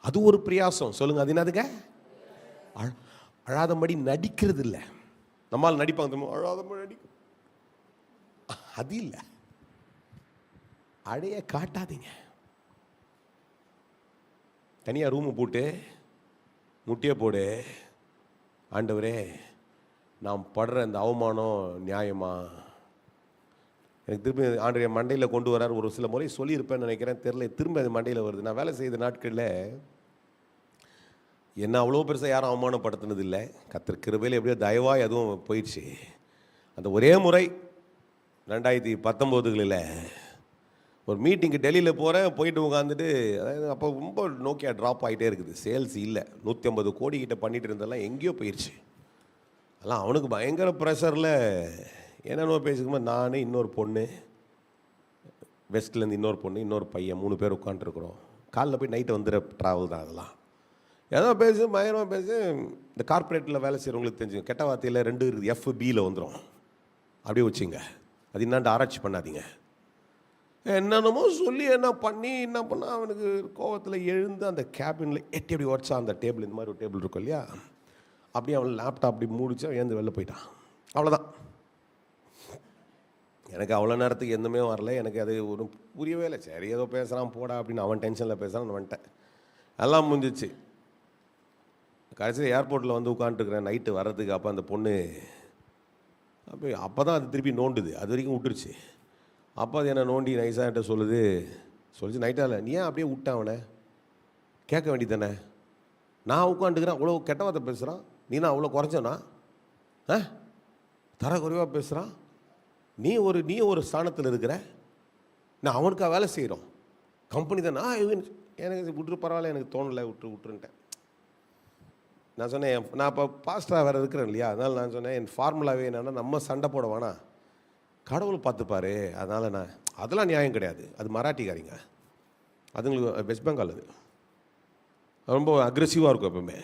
அது ஒரு பிரயாசம். சொல்லுங்க, அது என்னதுங்க? அழாதபடி நடிக்கிறது இல்லை. நம்மால் நடிப்பாங்க, அழாதபடி நடிக்க, அது இல்லை. அடைய காட்டாதீங்க. தனியா ரூமு போட்டு முட்டியை போடு, ஆண்டவரே நாம் படுற இந்த அவமானம் நியாயமா? எனக்கு திரும்பி ஆண்டவரே மண்டையில் கொண்டு வரார். ஒரு சில முறை சொல்லியிருப்பேன்னு நினைக்கிறேன், தெரில, திரும்ப அது மண்டையில் வருது. நான் வேலை செய்த நாட்களில் என்ன அவ்வளோ பெருசாக யாரும் அவமானப்படுத்தினது இல்லை. கர்த்தர் கிருபையில் எப்படியோ தயவாக அதுவும் போயிடுச்சு. அந்த ஒரே முறை 2019 ஒரு மீட்டிங்கு டெல்லியில் போகிறேன். போயிட்டு உட்காந்துட்டு, அதாவது அப்போ ரொம்ப நோக்கியா ட்ராப் ஆகிட்டே இருக்குது, சேல்ஸ் இல்லை. 150 கோடி கிட்ட பண்ணிட்டு இருந்தெல்லாம் எங்கேயோ போயிடுச்சு. அதெல்லாம் அவனுக்கு பயங்கர ப்ரெஷரில் என்னென்னோ பேசிக்கும்போது நான், இன்னொரு பொண்ணு, வெஸ்ட்லேருந்து இன்னொரு பொண்ணு, இன்னொரு பையன், 3 பேர் உட்காந்துருக்குறோம். காலைல போய் நைட்டு வந்துடுற ட்ராவல் தான் அதெல்லாம். ஏதோ பேசு, பயங்கரமாக பேசு. இந்த கார்பரேட்டில் வேலை செய்கிறவங்களுக்கு தெரிஞ்சுங்க, கெட்ட வார்த்தையில் 2 இருக்குது, FBயில் வந்துடும். அப்படியே வச்சுங்க, அது என்னான்ட்டு ஆராய்ச்சி பண்ணாதீங்க. என்னென்னமோ சொல்லி என்ன பண்ணி என்ன பண்ணால் அவனுக்கு கோவத்தில் எழுந்து அந்த கேபினில் எட்டி அப்படி உடச்சா, அந்த டேபிள், இந்த மாதிரி ஒரு டேபிள் இருக்கும் இல்லையா, அப்படியே அவன் லேப்டாப் அப்படி மூடிச்சா எழுந்து வெளில போயிட்டான். அவ்வளோதான். எனக்கு அவ்வளோ நேரத்துக்கு எதுவுமே வரல. எனக்கு அது ஒரு புரியவே இல்லை. சரி ஏதோ பேசுகிறான் போடா அப்படின்னு அவன் டென்ஷனில் பேசுகிறான், நான் வந்துட்டேன். எல்லாம் முடிஞ்சிச்சு. கடைசியில் ஏர்போர்ட்டில் வந்து உட்காந்துருக்குறேன் நைட்டு வர்றதுக்கு. அப்போ அந்த பொண்ணு அப்போ தான் அது திருப்பி நோண்டுது, அது வரைக்கும் விட்டுருச்சு. அப்போ அது என்ன நோண்டி நைஸாகிட்ட சொல்லிச்சு நைட்டால், நீ ஏன் அப்படியே விட்டான் அவனை? கேட்க வேண்டியதானே? நான் உட்காந்துக்கிறேன், அவ்வளோ கெட்ட வார்த்தை பேசுகிறான், நீ நான் அவ்வளோ குறைச்சனா? தர குறைவாக பேசுகிறான். நீ ஒரு ஸ்தானத்தில் இருக்கிற, நான் அவனுக்காக வேலை செய்கிறோம், கம்பெனி தானே. எனக்கு விட்டுரு, பரவாயில்ல, எனக்கு தோணலை, விட்டுருன்ட்டேன். நான் சொன்னேன், நான் இப்போ பாஸ்டராக வேறு இருக்கிறேன் இல்லையா, அதனால் நான் சொன்னேன், என் ஃபார்முலாவே என்னென்னா, நம்ம சண்டை போட வேணாம், கடவுள் பார்த்துப்பாரு. அதனால் அதெல்லாம் நியாயம் கிடையாது. அது மராட்டிக்காரிங்க, அதுங்களுக்கு வெஸ்ட் பெங்கால், அது ரொம்ப அக்ரெசிவாக இருக்கும் எப்பவுமே.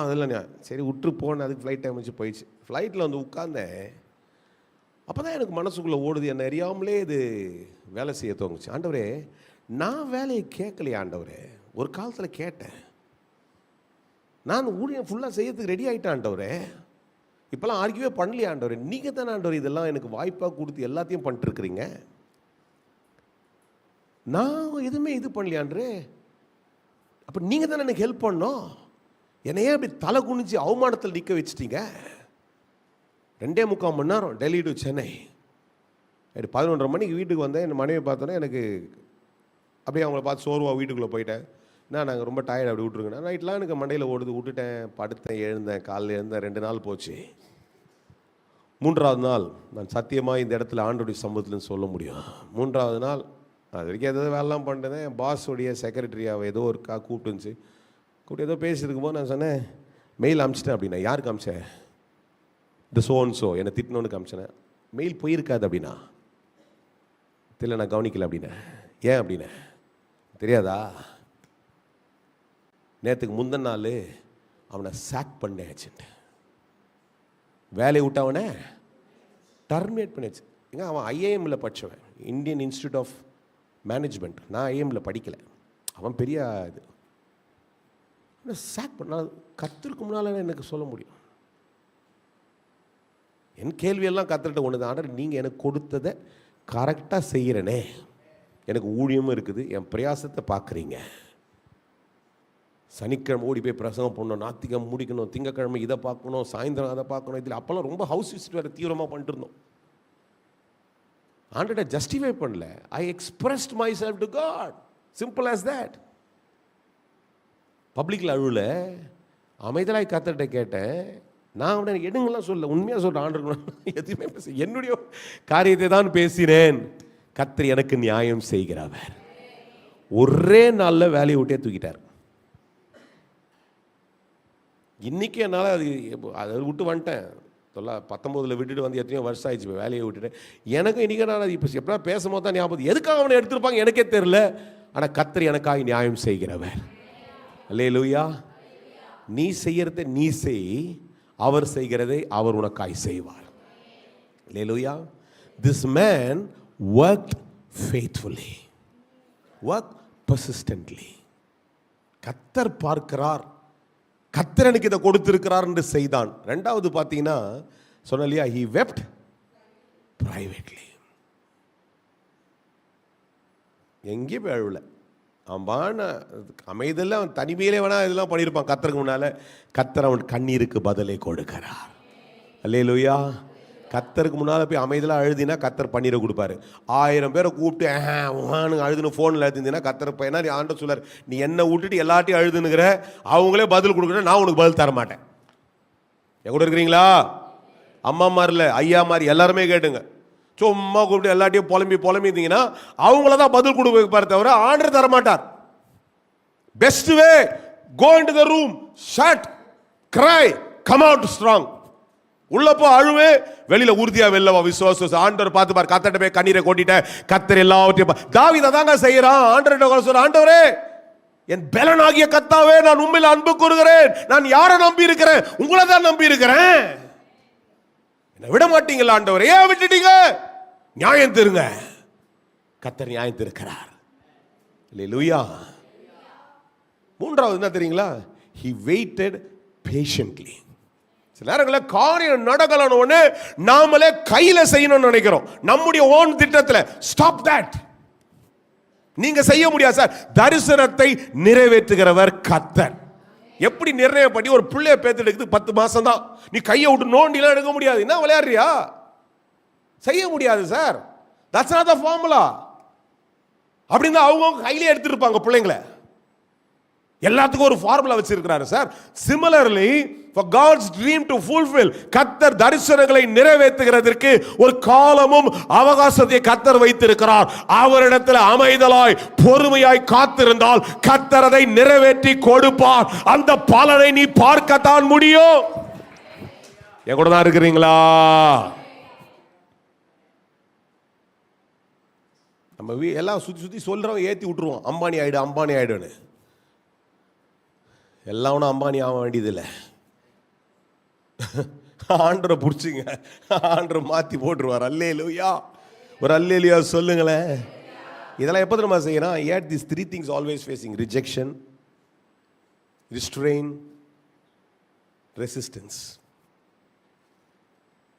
அதெல்லாம் நியாயம். சரி விட்டுரு போனேன். அதுக்கு ஃப்ளைட் டைம் வச்சு போயிடுச்சு. ஃப்ளைட்டில் வந்து உட்கார்ந்தேன். அப்போ தான் எனக்கு மனசுக்குள்ளே ஓடுது, என்ன அறியாமலே இது வேலை செய்ய தோணுச்சு. ஆண்டவரே, நான் வேலையை கேட்கலையே ஆண்டவரே, ஒரு காலத்தில் கேட்டேன். நான் ஊழியம் ஃபுல்லாக செய்யறதுக்கு ரெடி ஆகிட்டேன் ஆண்டவரே, இப்போல்லாம் ஆர்கியூவே பண்ணலையே ஆண்டவரே, நீங்கள் தானே ஆண்டவர் இதெல்லாம் எனக்கு வாய்ப்பாக கொடுத்து எல்லாத்தையும் பண்ணிட்டுருக்குறீங்க. நான் எதுவுமே இது பண்ணலையான்றே. அப்போ நீங்கள் தானே எனக்கு ஹெல்ப் பண்ணோம். என்னையே அப்படி தலை குனிஞ்சு அவமானத்தில் நிற்க வச்சுட்டீங்க. 2.25 மணி நேரம் டெல்லி டு சென்னை. 11:30 மணிக்கு வீட்டுக்கு வந்தேன். என் மனைவி பார்த்தோன்னே எனக்கு அப்படியே அவங்கள பார்த்து சோர்வாக வீட்டுக்குள்ளே போயிட்டேன். நாங்கள் ரொம்ப டயர்ட், அப்படி விட்ருங்க. நைட்லாம் எனக்கு மண்டையில் ஓடுது, விட்டுட்டேன், படுத்தேன், எழுந்தேன், காலையில் எழுந்தேன். 2 நாள் போச்சு. 3ஆவது நாள் நான் சத்தியமாக இந்த இடத்துல ஆண்டோடைய சம்பவத்துலன்னு சொல்ல முடியும். 3ஆவது நாள் அது வரைக்கும் ஏதோ வேலைலாம் பண்ணிட்டேன். பாஸோடைய செக்ரட்டரியாவை ஏதோ ஒரு கூப்பிட்டுருந்துச்சு. கூப்பிட்டு ஏதோ பேசியிருக்கும் போது நான் சொன்னேன், மெயில் அனுப்பிச்சிட்டேன் அப்படின்னா. யாருக்கு அமிச்சேன்? இந்த சோன்ஸோ என்னை திட்டினோன்னு அமிச்சேன். மெயில் போயிருக்காது அப்படின்னா. தெரியல, நான் கவனிக்கல அப்படின்னேன். ஏன் அப்படின்னேன், தெரியாதா? நேற்றுக்கு முந்தின நாள் அவனை சாக் பண்ணியாச்சுட்டு, வேலையை விட்டவனை டர்மினேட் பண்ணியாச்சு. ஏங்க அவன் IIMல படித்தவன், இந்தியன் இன்ஸ்டியூட் ஆஃப் மேனேஜ்மெண்ட். நான் IIMல படிக்கலை. அவன் பெரிய இது. சாக் பண்ண கத்திருக்கு முன்னால் எனக்கு சொல்ல முடியும். என் கேள்வியெல்லாம் கத்துக்கிட்ட ஒன்று தான், ஆனால் நீங்கள் எனக்கு கொடுத்ததை கரெக்டாக செய்கிறனே, எனக்கு ஊழியமும் இருக்குது, என் பிரயாசத்தை பார்க்குறீங்க. சனிக்கிழமை ஓடி போய் பிரசங்கம் பண்ணணும், ஞாயிற்றுக்கிழமை முடிக்கணும், திங்கக்கிழமை இதை பார்க்கணும், சாயந்தரம் அதை பார்க்கணும். இதில் அப்போல்லாம் ரொம்ப ஹவுஸ் விசிட் வேறு தீவிரமாக பண்ணிட்டு இருந்தோம். ஆண்டவரை ஜஸ்டிஃபை பண்ணல. I expressed myself to God, simple as that. பப்ளிக்கில் அழுவல, அமைதலாய் கர்த்தர்கிட்ட கேட்டேன். நான் அவனை எடுங்கலாம் சொல்ல, உண்மையாக சொல்கிறேன். ஆண்டவருக்கு எதுவுமே பேச, என்னுடைய காரியத்தை தான் பேசினேன். கர்த்தர் எனக்கு நியாயம் செய்கிறவர். ஒரே நாளில் வேலையை விட்டே தூக்கிட்டார். இன்னைக்கு என்னால் அதை விட்டு வந்துட்டேன். 19 விட்டுட்டு வந்து எத்தனையோ வருஷம் ஆயிடுச்சு, இப்போ வேலையை விட்டுட்டு. எனக்கும் இன்றைக்கி நான் இப்போ எப்படா பேசும்போது தான் ஞாபகம், எதுக்காக அவனை எடுத்திருப்பாங்க எனக்கே தெரில. ஆனால் கர்த்தர் எனக்காக நியாயம் செய்கிறவர். அல்லேலூயா. நீ செய்கிறதை நீ செய், அவர் செய்கிறதை அவர் உனக்காய் செய்வார். அல்லேலூயா. This man worked faithfully, worked persistently. கர்த்தர் பார்க்கிறார், கர்த்தர் எனக்கு இதை கொடுத்திருக்கிறார் என்று செய்தான். ரெண்டாவது பார்த்தீங்கன்னா சொன்ன இல்லையா, he wept privately. எங்கேயும் போய் அழுவல. அவன் அமைதியில் அவன் தனிமையிலே வேணா இதெல்லாம் பண்ணியிருப்பான். கர்த்தருக்கு முன்னால கர்த்தர் அவன் கண்ணீருக்கு பதிலை கொடுக்கிறார். அல்லேலூயா. கர்த்தருக்கு முன்னால் போய் அமைதியில் அழுதினா கர்த்தர் பன்னீரை கொடுப்பாரு. 1000 பேரை கூப்பிட்டு அழுதுன்னு ஃபோனில் எழுதினா கர்த்தர் பையனா நீ ஆண்ட சொல்லார், நீ என்னை விட்டுட்டு எல்லாத்தையும் அழுதுனுங்கிற, அவங்களே பதில் கொடுக்கணும், நான் உனக்கு பதில் தர மாட்டேன். என் கூட இருக்கிறீங்களா? அம்மா மாதிரி இல்லை, ஐயா மாதிரி எல்லாருமே கேட்டுங்க. சும்மா கூப்பிட்டு எல்லாத்தையும் புலம்பி இருந்தீங்கன்னா அவங்கள தான் பதில் கொடுக்க வைப்பார், தவிர ஆண்டர் தர மாட்டார். Best way, go into the room, shut, cry, come out strong. உள்ளப்போ அழுவே, வெளியில உறுதியா வெல்லவா விசுவாச. ஆண்டவர் பார்த்து பார், கர்த்தர்ட்ட போய் கண்ணீரை கொட்டிட்ட, கர்த்தர் எல்லாவற்றையும். தாவீது அதாங்க செய்யறான். ஆண்டவர்ட்ட சொல்ற, ஆண்டவரே என் பெலனாகிய கர்த்தாவே, நான் உம்மில் அன்பு கூறுகிறேன். நான் யாரை நம்பி இருக்கிறேன்? உங்களை தான் நம்பி இருக்கிறேன். என்ன விட மாட்டீங்களா ஆண்டவரே? ஏன் விட்டுட்டீங்க? நியாயம் தருங்க. கர்த்தர் நியாயம் தருகிறார். அல்லேலூயா. மூன்றாவது என்ன தெரியுங்களா? he waited patiently. சில நேரங்களில் காரியம் நடக்கலன்னு ஒன்று நாமளே கையில செய்யணும்னு நினைக்கிறோம், நம்முடைய ஓன் திட்டத்தில். Stop that. நீங்க செய்ய முடியாது சார். தரிசனத்தை நிறைவேற்றுகிறவர் கர்த்தர். எப்படி நிர்ணயம் பண்ணி ஒரு பிள்ளைய பேத்தெடுக்குது 10 மாசம் தான், நீ கையை விட்டு நோண்டிலாம் எடுக்க முடியாது. என்ன விளையாடுறியா? செய்ய முடியாது sir. That's not the formula. அப்படின்னா அவங்க கையிலே எடுத்துருப்பாங்க பிள்ளைங்களை. எல்லாத்துக்கும் ஒரு ஃபார்முலா வச்சிருக்கிறாரு sir. Similarly for God's dream to fulfill, கர்த்தர் தரிசனங்களை நிறைவேற்றுகிறதற்கு ஒரு காலமும் அவகாசத்தை கர்த்தர் வைத்திருக்கிறார். அவரிடத்தில் அமைதலாய் பொறுமையாய் காத்திருந்தால் கர்த்தர் அதை நிறைவேற்றி கொடுப்பார். அந்த பலனை நீ பார்க்கத்தான் முடியும். என் கூட தான் இருக்கிறீங்களா? நம்ம எல்லாம் சுத்தி சொல்றோம், ஏத்தி விட்டுருவோம், அம்பானி ஆயிடுன்னு. எல்லாம் ஒன்றும் அம்பானி ஆக வேண்டியதில்லை. ஆண்டரை பிடிச்சிங்க, ஆண்டரை மாற்றி போட்டுருவார். அல்லேலூயா. ஒரு அல்லேலூயா சொல்லுங்களேன். இதெல்லாம் எப்போ தெரியுமா செய்யணும்? yet these 3 things always facing: rejection, restraint, resistance.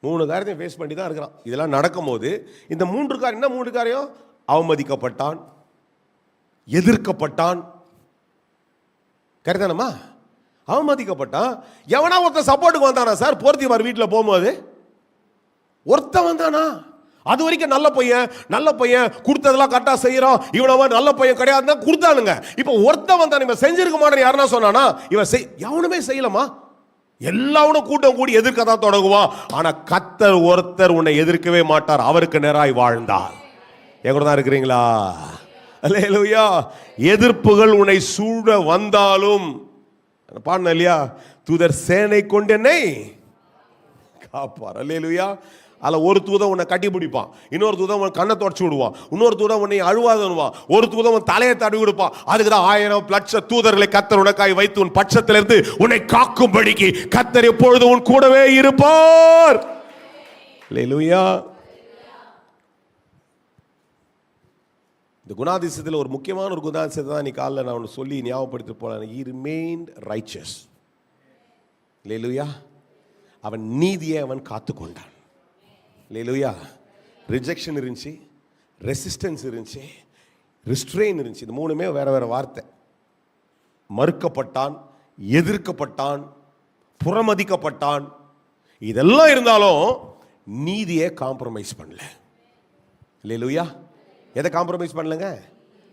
3 காரியத்தையும் ஃபேஸ் பண்ணி தான் இருக்கிறான். இதெல்லாம் நடக்கும்போது இந்த 3 காரியம் என்ன? 3 காரியம்: அவமதிக்கப்பட்டான், எதிர்க்கப்பட்டான். கரெக்டானம்மா? அவமதிக்கப்பட்டான். எவனா ஒருத்தன் சப்போர்ட்டுக்கு வந்தானா சார்? போர்த்திமார் வீட்டில் போகும்போது ஒருத்தன் வந்தானா? அது வரைக்கும் நல்ல பையன் கொடுத்ததெல்லாம் கரெக்டாக செய்யறான், இவனவன் நல்ல பையன் கிடையாதுன்னா கொடுத்தானுங்க. இப்போ ஒருத்தன் வந்தான், இவன் செஞ்சிருக்க மாட்டேன்னு யாருன்னா சொன்னானா? இவன் எவனுமே செய்யலமா? எல்லாவனும் கூட்டம் கூடி எதிர்க்க தான் தொடங்குவான். ஆனா கர்த்தர் ஒருத்தர் உன்னை எதிர்க்கவே மாட்டார். அவருக்கு நேராய் வாழ்ந்தால். எங்க தான் இருக்கிறீங்களா? அல்லேலூயா. எதிர்ப்புகள் உன்னை சூழ வந்தாலும் பாடணும் இல்லையா? தூதர் சேனை கொண்டு என்னை காப்பார். அல்லேலூயா. அதில் ஒரு தூதன் உன்னை கட்டி பிடிப்பான், இன்னொரு தூதன் உன் கண்ணை தொடச்சு விடுவான், இன்னொரு தூதன் உன்னை அழுவாதனுவான், ஒரு தூதன் உன் தலையை தடவி விடுப்பான். அதுக்கு தான் 1000 லட்ச தூதர்களை கர்த்தர் உனக்காய் வைத்து உன் பட்சத்திலிருந்து உன்னை காக்கும்படிக்கு கர்த்தர் எப்பொழுது உன் கூடவே இருப்பார். அல்லேலூயா. இந்த குணாதிசயத்தில் ஒரு முக்கியமான ஒரு குணாதிசயத்தை தான் நீ காலைல நான் ஒன்று சொல்லி ஞாபகப்படுத்தி போனேன். he remained righteous. அல்லேலூயா. அவன் நீதியை அவன் காத்து கொண்டான். அல்லேலூயா. ரிஜெக்ஷன் இருந்துச்சு, ரெசிஸ்டன்ஸ் இருந்துச்சு, ரிஸ்ட்ரெயின் இருந்துச்சு. இது 3மே வேற வேற வார்த்தை. மறுக்கப்பட்டான், எதிர்க்கப்பட்டான், புறமதிக்கப்பட்டான். இதெல்லாம் இருந்தாலும் நீதியை காம்ப்ரமைஸ் பண்ணல. அல்லேலூயா. எதை காம்ப்ரமைஸ் பண்ணலங்க?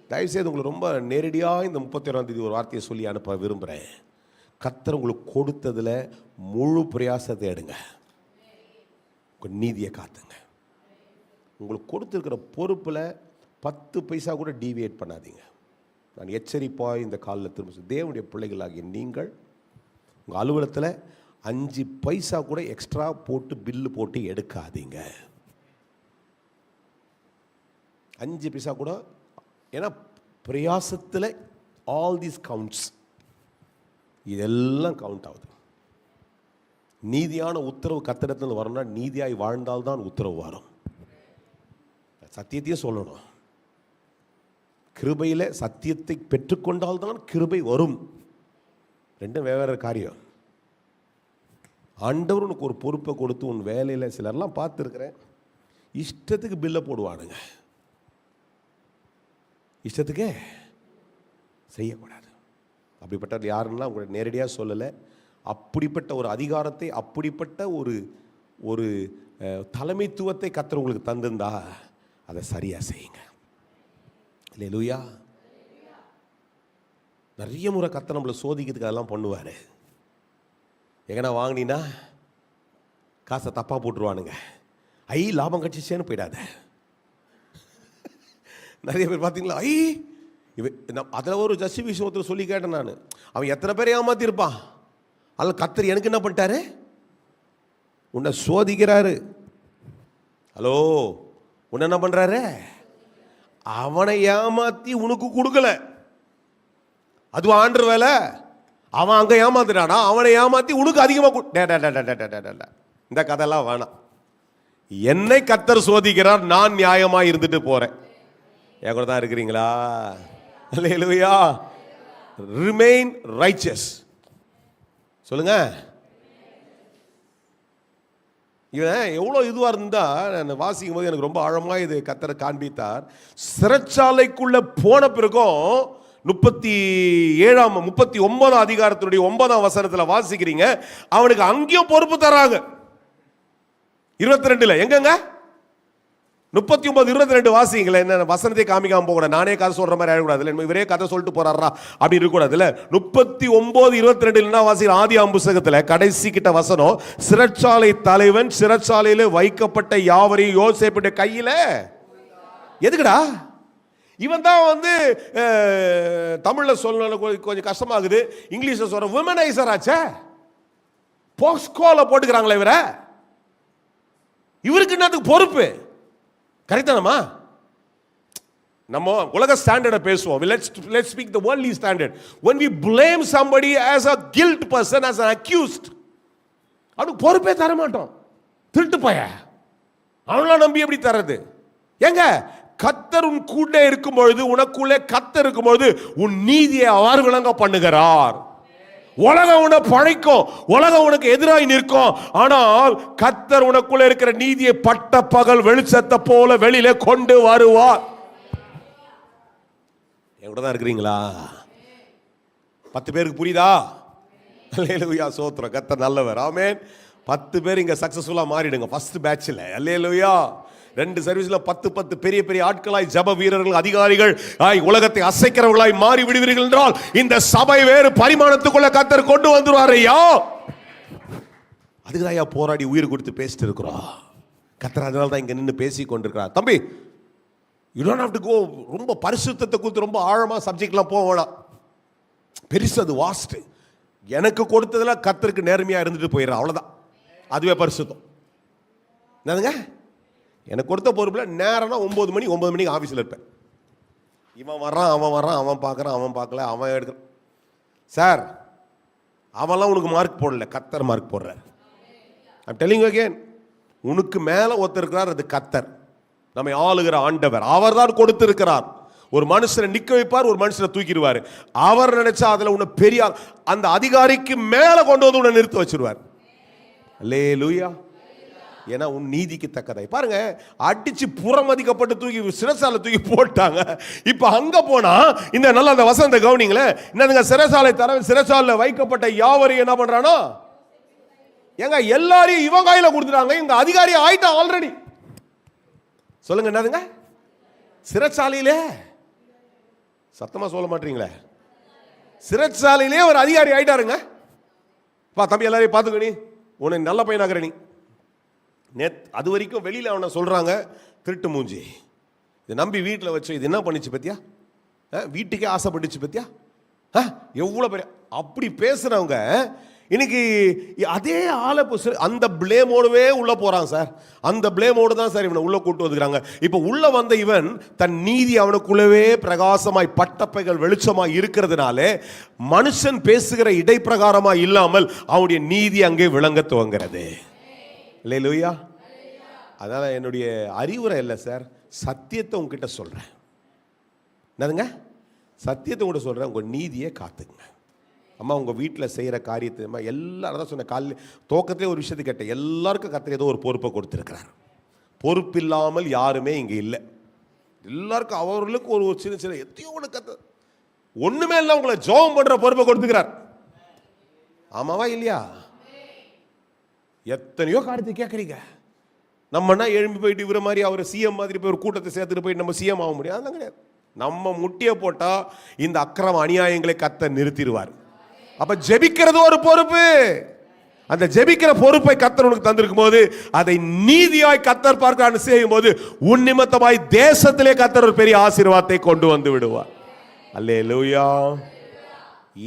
தயவுசெய்து உங்களுக்கு ரொம்ப நேரடியாக இந்த 31ஆம் தேதி ஒரு வார்த்தையை சொல்லி அனுப்ப விரும்புகிறேன். கர்த்தர் உங்களுக்கு கொடுத்ததில் முழு பிரயாசத்தை எடுங்க, உங்கள் நீதியை காத்துங்க. உங்களுக்கு கொடுத்துருக்கிற பொறுப்பில் 10 பைசா கூட டீவியேட் பண்ணாதீங்க. நான் எச்சரிப்பாக இந்த காலில் திரும்ப, தேவனுடைய பிள்ளைகளாகிய நீங்கள் உங்கள் அலுவலகத்தில் 5 பைசா கூட எக்ஸ்ட்ரா போட்டு பில்லு போட்டு எடுக்காதீங்க. 5 பைசா கூட. ஏன்னா பிரயாசத்தில் ஆல் தீஸ் கவுண்ட்ஸ், இதெல்லாம் கவுண்ட் ஆகுது. நீதியான உத்தரவு கர்த்தரிடத்தில் வரணும்னா நீதியாய் வாழ்ந்தால்தான் உத்தரவு வரும். சத்தியத்தையே சொல்லணும். கிருபையில் சத்தியத்தை பெற்றுக்கொண்டால்தான் கிருபை வரும். ரெண்டும் வெவ்வேறு காரியம். ஆண்டவர் உனக்கு ஒரு பொறுப்பை கொடுத்து உன் வேலையில் சிலர்லாம் பார்த்துருக்கிறேன், இஷ்டத்துக்கு பில்லை போடுவானுங்க. இஷ்டத்துக்கே செய்யக்கூடாது. அப்படிப்பட்ட யாருன்னா உங்களை நேரடியாக சொல்லலை. அப்படிப்பட்ட ஒரு அதிகாரத்தை, அப்படிப்பட்ட ஒரு தலைமைத்துவத்தை கர்த்தர் உங்களுக்கு தந்திருந்தா அதை சரியாக செய்யுங்க. அல்லேலூயா. நிறைய முறை கர்த்தர் நம்மளை சோதிக்கிறதுக்கு அதெல்லாம் பண்ணுவார். எங்கன்னா வாங்கினீங்கன்னா காசை தப்பாக போட்டுருவானுங்க. லாபம் கட்சிச்சேன்னு போயிடாத. நிறைய பேர் பார்த்தீங்களா, அதில் ஒரு ஜஸ்டிஃபிகேஷன் ஒருத்தர் சொல்லி கேட்டேன் நான். அவன் எத்தனை பேரை ஏமாத்திருப்பான். அதில் கர்த்தர் எனக்கு என்ன பண்ணிட்டாரு, உன்னை சோதிக்கிறாரு. ஹலோ, உன்னை என்ன பண்ணுறாரு, அவனை ஏமாத்தி உனக்கு கொடுக்கல. அது ஆண்டர் வேலை. அவன் அங்கே ஏமாத்துறானா, அவனை ஏமாத்தி உனக்கு அதிகமாக. இந்த கதையெல்லாம் வேணாம். என்னை கர்த்தர் சோதிக்கிறார், நான் நியாயமாக இருந்துட்டு போகிறேன். என் கூட தான் இருக்கிறீங்களா? அல்லேலூயா. Remain riches. சொல்லுங்க. இவன் எவ்வளோ இதுவாக இருந்தா, நான் வாசிக்கும் போது எனக்கு ரொம்ப ஆழமாக இது கர்த்தரை காண்பித்தார். சிறைச்சாலைக்குள்ள போன பிறகும் 39 அதிகாரத்தினுடைய 9ஆம் வசனத்தில் வாசிக்கிறீங்க, அவனுக்கு அங்கேயும் பொறுப்பு தராங்க. 22 எங்கங்க 39 22 வாசிங்களேன். என்ன வசனத்தை காமிக்காம போகக்கூடாது. நானே கதை சொல்ற மாதிரி ஆகக்கூடாது. இவரே கதை சொல்லிட்டு போறாரா அப்படி இருக்கக்கூடாதுல்ல. 39 22 வாசிக்கிற ஆதியாகம புத்தகத்துல கடைசி கிட்ட வசனம், சிறைச்சாலை தலைவன் சிறைச்சாலையில வைக்கப்பட்ட யாவரையும் யோசேப்புடைய கையில. எதுக்குடா? இவன் தான் தமிழ்ல சொல்ல கொஞ்சம் கஷ்டமாகுது, இங்கிலீஷ்ல சொல்ற விமனைசர் ஆச்சே. போக்ஸ்கோல போட்டுக்கிறாங்களே இவரை. இவருக்கு என்னத்துக்கு பொறுப்பு? கரெக்டானமா? நம்ம உலக ஸ்டாண்டர்டை பேசுவோம். Let's speak the worldly standard. When we blame somebody as a guilt person, as an accused, அவனுக்கு பொறுப்பே தர மாட்டோம். திருட்டு பய அவனெல்லாம் நம்பி எப்படி தர்றது? எங்க கர்த்தர் உன் கூட இருக்கும் பொழுது, உனக்குள்ளே கர்த்தர் இருக்கும் பொழுது உன் நீதியை அவர் விளங்க பண்ணுகிறார். உலகம் உன்னை பழைக்கும், உலகம் உனக்கு எதிராக நிற்கும். ஆனால் கர்த்தர் உனக்குள்ள இருக்கிற நீதியை பட்ட பகல் வெளிச்சத்தை போல வெளியில கொண்டு வருவார். என் தான் இருக்கிறீங்களா? 10 பேருக்கு புரியுதா? அல்லேலூயா, சோத்திரம். கர்த்தர் நல்லவர். ஆமென். 10 பேர் இங்க சக்சஸ்ஃபுல்லா மாறிடுங்க ஃபர்ஸ்ட் பேட்ச்ல. அல்லேலூயா. 2 சர்வீஸ்ல 10 பெரிய பெரிய ஆட்களாய், ஜப வீரர்கள், அதிகாரிகள் உலகத்தை அசைக்கிறவர்களாய் மாறி விடுவீர்கள் என்றால் இந்த சபை வேறு பரிமாணத்துக்குள்ள கர்த்தர் கொண்டு வந்துருவார். ஐயா, அதுக்கு தான் போராடி உயிர் கொடுத்து பேசிட்டு இருக்கிறோம். கர்த்தர் அதனால தான் இங்க நின்று பேசி கொண்டிருக்கிறார். தம்பி, you don't have to go ரொம்ப பரிசுத்தத்தை குறித்து ரொம்ப ஆழமா சப்ஜெக்ட்லாம் போக வேணாம். பெருசு, அது வாஸ்ட். எனக்கு கொடுத்ததுல கர்த்தருக்கு நேர்மையா இருந்துட்டு போயிடுறேன், அவ்வளவுதான். அதுவே பரிசுத்தம். என்னதுங்க? எனக்கு கொடுத்த பொறுப்பில் நேரம்னா 9 மணிக்கு ஆஃபீஸில் இருப்பேன். இவன் வர்றான், அவன் பார்க்குறான், அவன் பார்க்கல, அவன் எடுக்கிறான். சார், அவன்லாம் உனக்கு மார்க் போடல, கர்த்தர் மார்க் போடுறார். ஐம் டெல்லிங் யூ அகெயின், உனக்கு மேலே ஒருத்தர் இருக்கிறார், அது கர்த்தர். நம்மை ஆளுகிற ஆண்டவர். அவர் தான் கொடுத்திருக்கிறார். ஒரு மனுஷனை நிற்க வைப்பார், ஒரு மனுஷனை தூக்கிடுவார். அவர் நினைச்சா அதில் உன்னை பெரிய அந்த அதிகாரிக்கு மேலே கொண்டு வந்து உன்னை நிறுத்த வச்சிருவார். அல்லேலூயா. ஏன்னா உன் நீதிக்கு தக்கதாய். பாருங்க, அடிச்சு புறமதிக்கப்பட்டு தூக்கி சிறைச்சாலை தூக்கி போட்டாங்க. இப்ப அங்க போனா இந்த நல்ல அந்த வசந்த கவனிங்களே, என்னதுங்க, சிறைச்சாலை தலைவன் சிறைச்சாலையில் வைக்கப்பட்ட யாவரையும் என்ன பண்றானோ, எங்க எல்லாரையும் இவன் கையில கொடுத்துட்டாங்க. இவங்க அதிகாரி ஆயிட்டான் ஆல்ரெடி. சொல்லுங்க, என்னதுங்க, சிறைச்சாலையிலே, சத்தமா சொல்ல மாட்டீங்களே, சிறைச்சாலையிலே ஒரு அதிகாரி ஆயிட்டாருங்க. தம்பி எல்லாரையும் பார்த்துக்க, நீ உன்னை நல்ல பையனாகிற நீ. அது வரைக்கும் வெளியில் அவனை சொல்கிறாங்க திருட்டு மூஞ்சி. இதை நம்பி வீட்டில் வச்சு இது என்ன பண்ணிச்சு பத்தியா, வீட்டுக்கே ஆசைப்பட்டுச்சு பத்தியா, எவ்வளோ பெரிய அப்படி பேசுகிறவங்க இன்னைக்கு அதே ஆளை அந்த பிளேமோடவே உள்ள போறான் சார். அந்த பிளேமோடு தான் சார் இவனை உள்ள கூட்டு வந்துக்கிறாங்க. இப்போ உள்ள வந்த இவன் தன் நீதி அவனுக்குள்ளவே பிரகாசமாய் பட்டப்பைகள் வெளிச்சமாய் இருக்கிறதுனால மனுஷன் பேசுகிற இடைப்பிரகாரமாய் இல்லாமல் அவனுடைய நீதி அங்கே விளங்க துவங்கிறது. அல்லேலூயா. அதனால என்னுடைய அறிவுரை இல்லை சார், சத்தியத்தை உங்ககிட்ட சொல்றேன். என்னதுங்க? சத்தியத்தை கூட சொல்றேன், உங்க நீதியை காத்துங்க. அம்மா உங்கள் வீட்டில் செய்கிற காரியத்தை அம்மா எல்லாரும் தான் சொன்ன காலையில் துவக்கத்திலே ஒரு விஷயத்தை கேட்டேன். எல்லாருக்கும் கர்த்தர் ஏதோ ஒரு பொறுப்பை கொடுத்துருக்கிறார். பொறுப்பு இல்லாமல் யாருமே இங்கே இல்லை. எல்லாருக்கும் அவர்களுக்கு ஒரு சின்ன சின்ன எத்தையோ ஒன்று ஒன்றுமே இல்லை உங்களை ஜெபம் பண்ணுற பொறுப்பை கொடுத்துக்கிறார். ஆமாவா இல்லையா? எத்தனையோ காரியத்தை கேட்குறீங்க. நம்மனா எழும்பி போயிட்டு இவர மாதிரி அவர் சிஎம் மாதிரி போய் ஒரு கூட்டத்தை சேர்த்துட்டு போயிட்டு நம்ம சிஎம் ஆக முடியாது. அதெல்லாம் கிடையாது. நம்ம முட்டியை போட்டால் இந்த அக்கிரம அநியாயங்களை கர்த்தர் நிறுத்திடுவார். அப்ப ஜெபிக்கிறது ஒரு பொறுப்பு. அந்த ஜெபிக்கிற பொறுப்பை கர்த்தர் உனக்கு தந்திருக்கும் போது அதை நீதியாய் கர்த்தர் பார்க்க செய்யும் போது உன் நிமித்தமாய் தேசத்திலே கர்த்தர் ஒரு பெரிய ஆசீர்வாதத்தை கொண்டு வந்து விடுவார். அல்லேலூயா.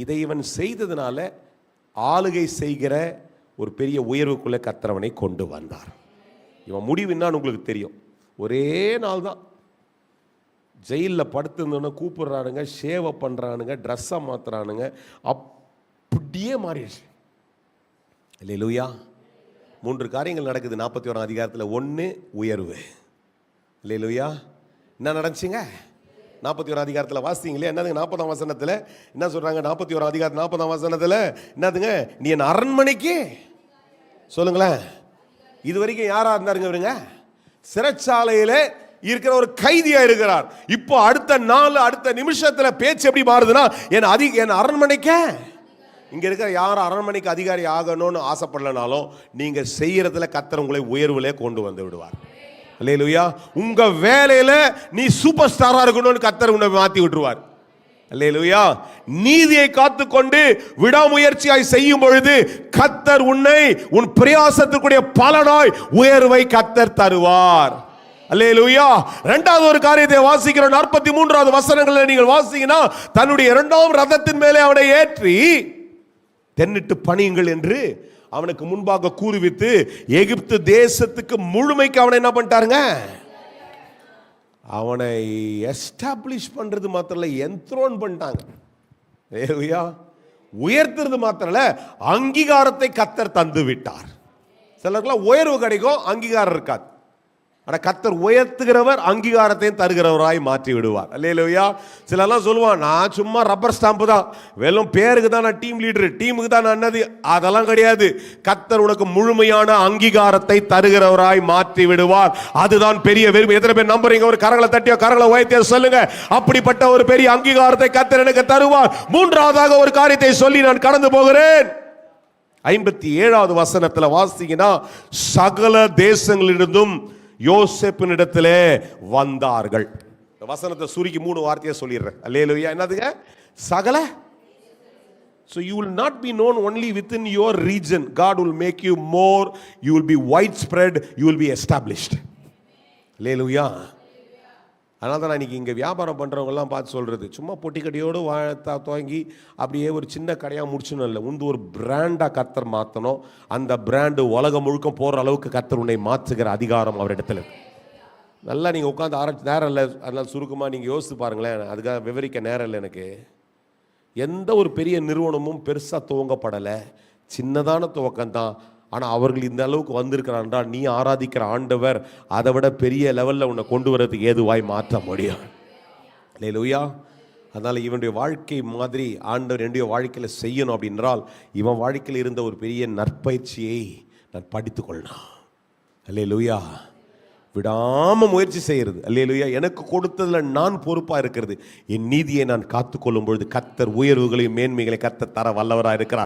இதை இவன் செய்ததுனால ஆளுகை செய்கிற ஒரு பெரிய உயர்வுக்குள்ளே கர்த்தர் அவனை கொண்டு வந்தார். இவன் முடிவு என்னன்னு உங்களுக்கு தெரியும். ஒரே நாள் தான் ஜெயிலில் படுத்துருந்தோன்னு கூப்பிடுறானுங்க, ஷேவ பண்ணுறானுங்க, ட்ரெஸ்ஸை மாற்றுறானுங்க, அப்படியே மாறிடுச்சு. அல்லேலூயா. 3 காரியங்கள் நடக்குது 41 அதிகாரத்தில். 1 உயர்வு. அல்லேலூயா. என்ன நடந்துச்சுங்க 41 அதிகாரத்தில்? வாசிங்களே என்னதுங்க 40ஆம் வசனத்தில் என்ன சொல்கிறாங்க? 41 அதிகாரத்தில் 40ஆம் வசனத்தில் என்னதுங்க? நீ என் அரண்மனைக்கு சொல்லுங்களேன். இது வரைக்கும் யாரா இருந்தாருங்க? இவருங்க சிறைச்சாலையில் இருக்கிற ஒரு கைதியா இருக்கிறார். இப்போ அடுத்த நாள் அடுத்த நிமிஷத்துல பேச்சு எப்படி மாறுதுன்னா, என் அரண்மனைக்கு இங்க இருக்கிற யாரும் அரண்மனைக்கு அதிகாரி ஆகணும்னு ஆசைப்படலனாலும் நீங்க செய்யறதுல கர்த்தர் உங்களை உயர்வுல கொண்டு வந்து விடுவார். அல்லேலூயா. உங்க வேலையில நீ சூப்பர் ஸ்டாரா இருக்கணும்னு கர்த்தர் உன்னை மாத்தி விட்டுருவார். அல்லேலூயா. நீதியை காத்துக்கொண்டு விடாமுயற்சியாய் செய்யும் பொழுது கர்த்தர் உன்னை உன் பிரயாசத்துக்குரிய பலனாய் உயர்வை கர்த்தர் தருவார். அல்லேலூயா. இரண்டாவது ஒரு காரியத்தை வாசிக்கிறோம். 43வது வசனங்களில் நீங்கள் வாசிங்கன்னா, தன்னுடைய 2ஆம் ரதத்தின் மேலே அவனை ஏற்றி தென்னிட்டு பணியுங்கள் என்று அவனுக்கு முன்பாக கூறுவித்து எகிப்து தேசத்துக்கு முழுமைக்கு அவனை என்ன பண்ணிட்டாருங்க? அவனை எஸ்டாப்ளிஷ் பண்றது மாத்திரம் இல்ல, என்த்ரோன் பண்ணிட்டாங்க. அல்லேலூயா. உயர்த்துறது மாத்திரம் இல்ல, அங்கீகாரத்தை கர்த்தர் தந்து விட்டார். சிலருக்குலாம் உயர்வு கிடைக்கும், அங்கீகாரம் இருக்காது. ஆனால் கர்த்தர் உயர்த்துகிறவர் அங்கீகாரத்தையும் தருகிறவராய் மாற்றி விடுவார். அல்லேலூயா. சிலர்லாம் சொல்லுவான், நான் சும்மா ரப்பர் ஸ்டாம்பு தான், வெறும் பேருக்கு தான் நான் டீம் லீடர், டீமுக்கு தான் நான் என்னது. அதெல்லாம் கிடையாது. கர்த்தர் உனக்கு முழுமையான அங்கீகாரத்தை தருகிறவராய் மாற்றி விடுவார். அதுதான் பெரிய வெறும். எத்தனை பேர் நம்புறீங்க? ஒரு கரங்களை தட்டியோ கரங்களை உயர்த்தியோ சொல்லுங்க. அப்படிப்பட்ட ஒரு பெரிய அங்கீகாரத்தை கர்த்தர் எனக்கு தருவார். 3ஆவதாக ஒரு காரியத்தை சொல்லி நான் கடந்து போகிறேன். 57வது வசனத்தில் வாசிங்கன்னா, சகல தேசங்களிலிருந்தும் யோசேப்பினிடத்திலே வந்தார்கள். வசனத்தை சுருக்கி 3 வார்த்தையை சொல்லிடுறேன். அல்லேலூயா. என்னதுங்க? சகல. So you will not be known only within your region. God will make you more. You will be widespread. You will be established. அல்லேலூயா. அதனால தான் நான் இன்னைக்கு இங்கே வியாபாரம் பண்ணுறவங்கெல்லாம் பார்த்து சொல்கிறது, சும்மா பொட்டி கடையோடு துவங்கி அப்படியே ஒரு சின்ன கடையாக முடிச்சுன்னு இல்லை. உந்து ஒரு பிராண்டாக கர்த்தர் மாற்றணும். அந்த பிராண்டு உலகம் முழுக்க போகிற அளவுக்கு கர்த்தர் உன்னை மாற்றுகிற அதிகாரம் அவரிடத்தில். நல்லா நீங்கள் உட்காந்து ஆரம்பிச்சு நேரம் இல்லை. அதனால் சுருக்கமாக நீங்கள் யோசித்து பாருங்களேன். அதுக்காக விவரிக்க நேரம் இல்லை எனக்கு. எந்த ஒரு பெரிய நிறுவனமும் பெருசாக துவங்கப்படலை, சின்னதான துவக்கம்தான். ஆனால் அவர்கள் இந்த அளவுக்கு வந்திருக்கிறான்டா, நீ ஆராதிக்கிற ஆண்டவர் அதை விட பெரிய லெவலில் உன்னை கொண்டு வரதுக்கு ஏதுவாய் மாற்ற முடியும். அல்லேலூயா. அதனால் இவனுடைய வாழ்க்கை மாதிரி ஆண்டவர் என்னுடைய வாழ்க்கையில் செய்யணும் அப்படின்றால் இவன் வாழ்க்கையில் இருந்த ஒரு பெரிய நற்பயிற்சியை நான் படித்து கொள்ளணும். அல்லேலூயா. விடாமல் முயற்சி செய்கிறது. அல்லேலூயா. எனக்கு கொடுத்ததில் நான் பொறுப்பாக இருக்கிறது. என் நீதியை நான் காத்துக்கொள்ளும் பொழுது கர்த்தர் உயர்வுகளையும் மேன்மைகளை கர்த்தர் தர வல்லவராக இருக்கிறார்.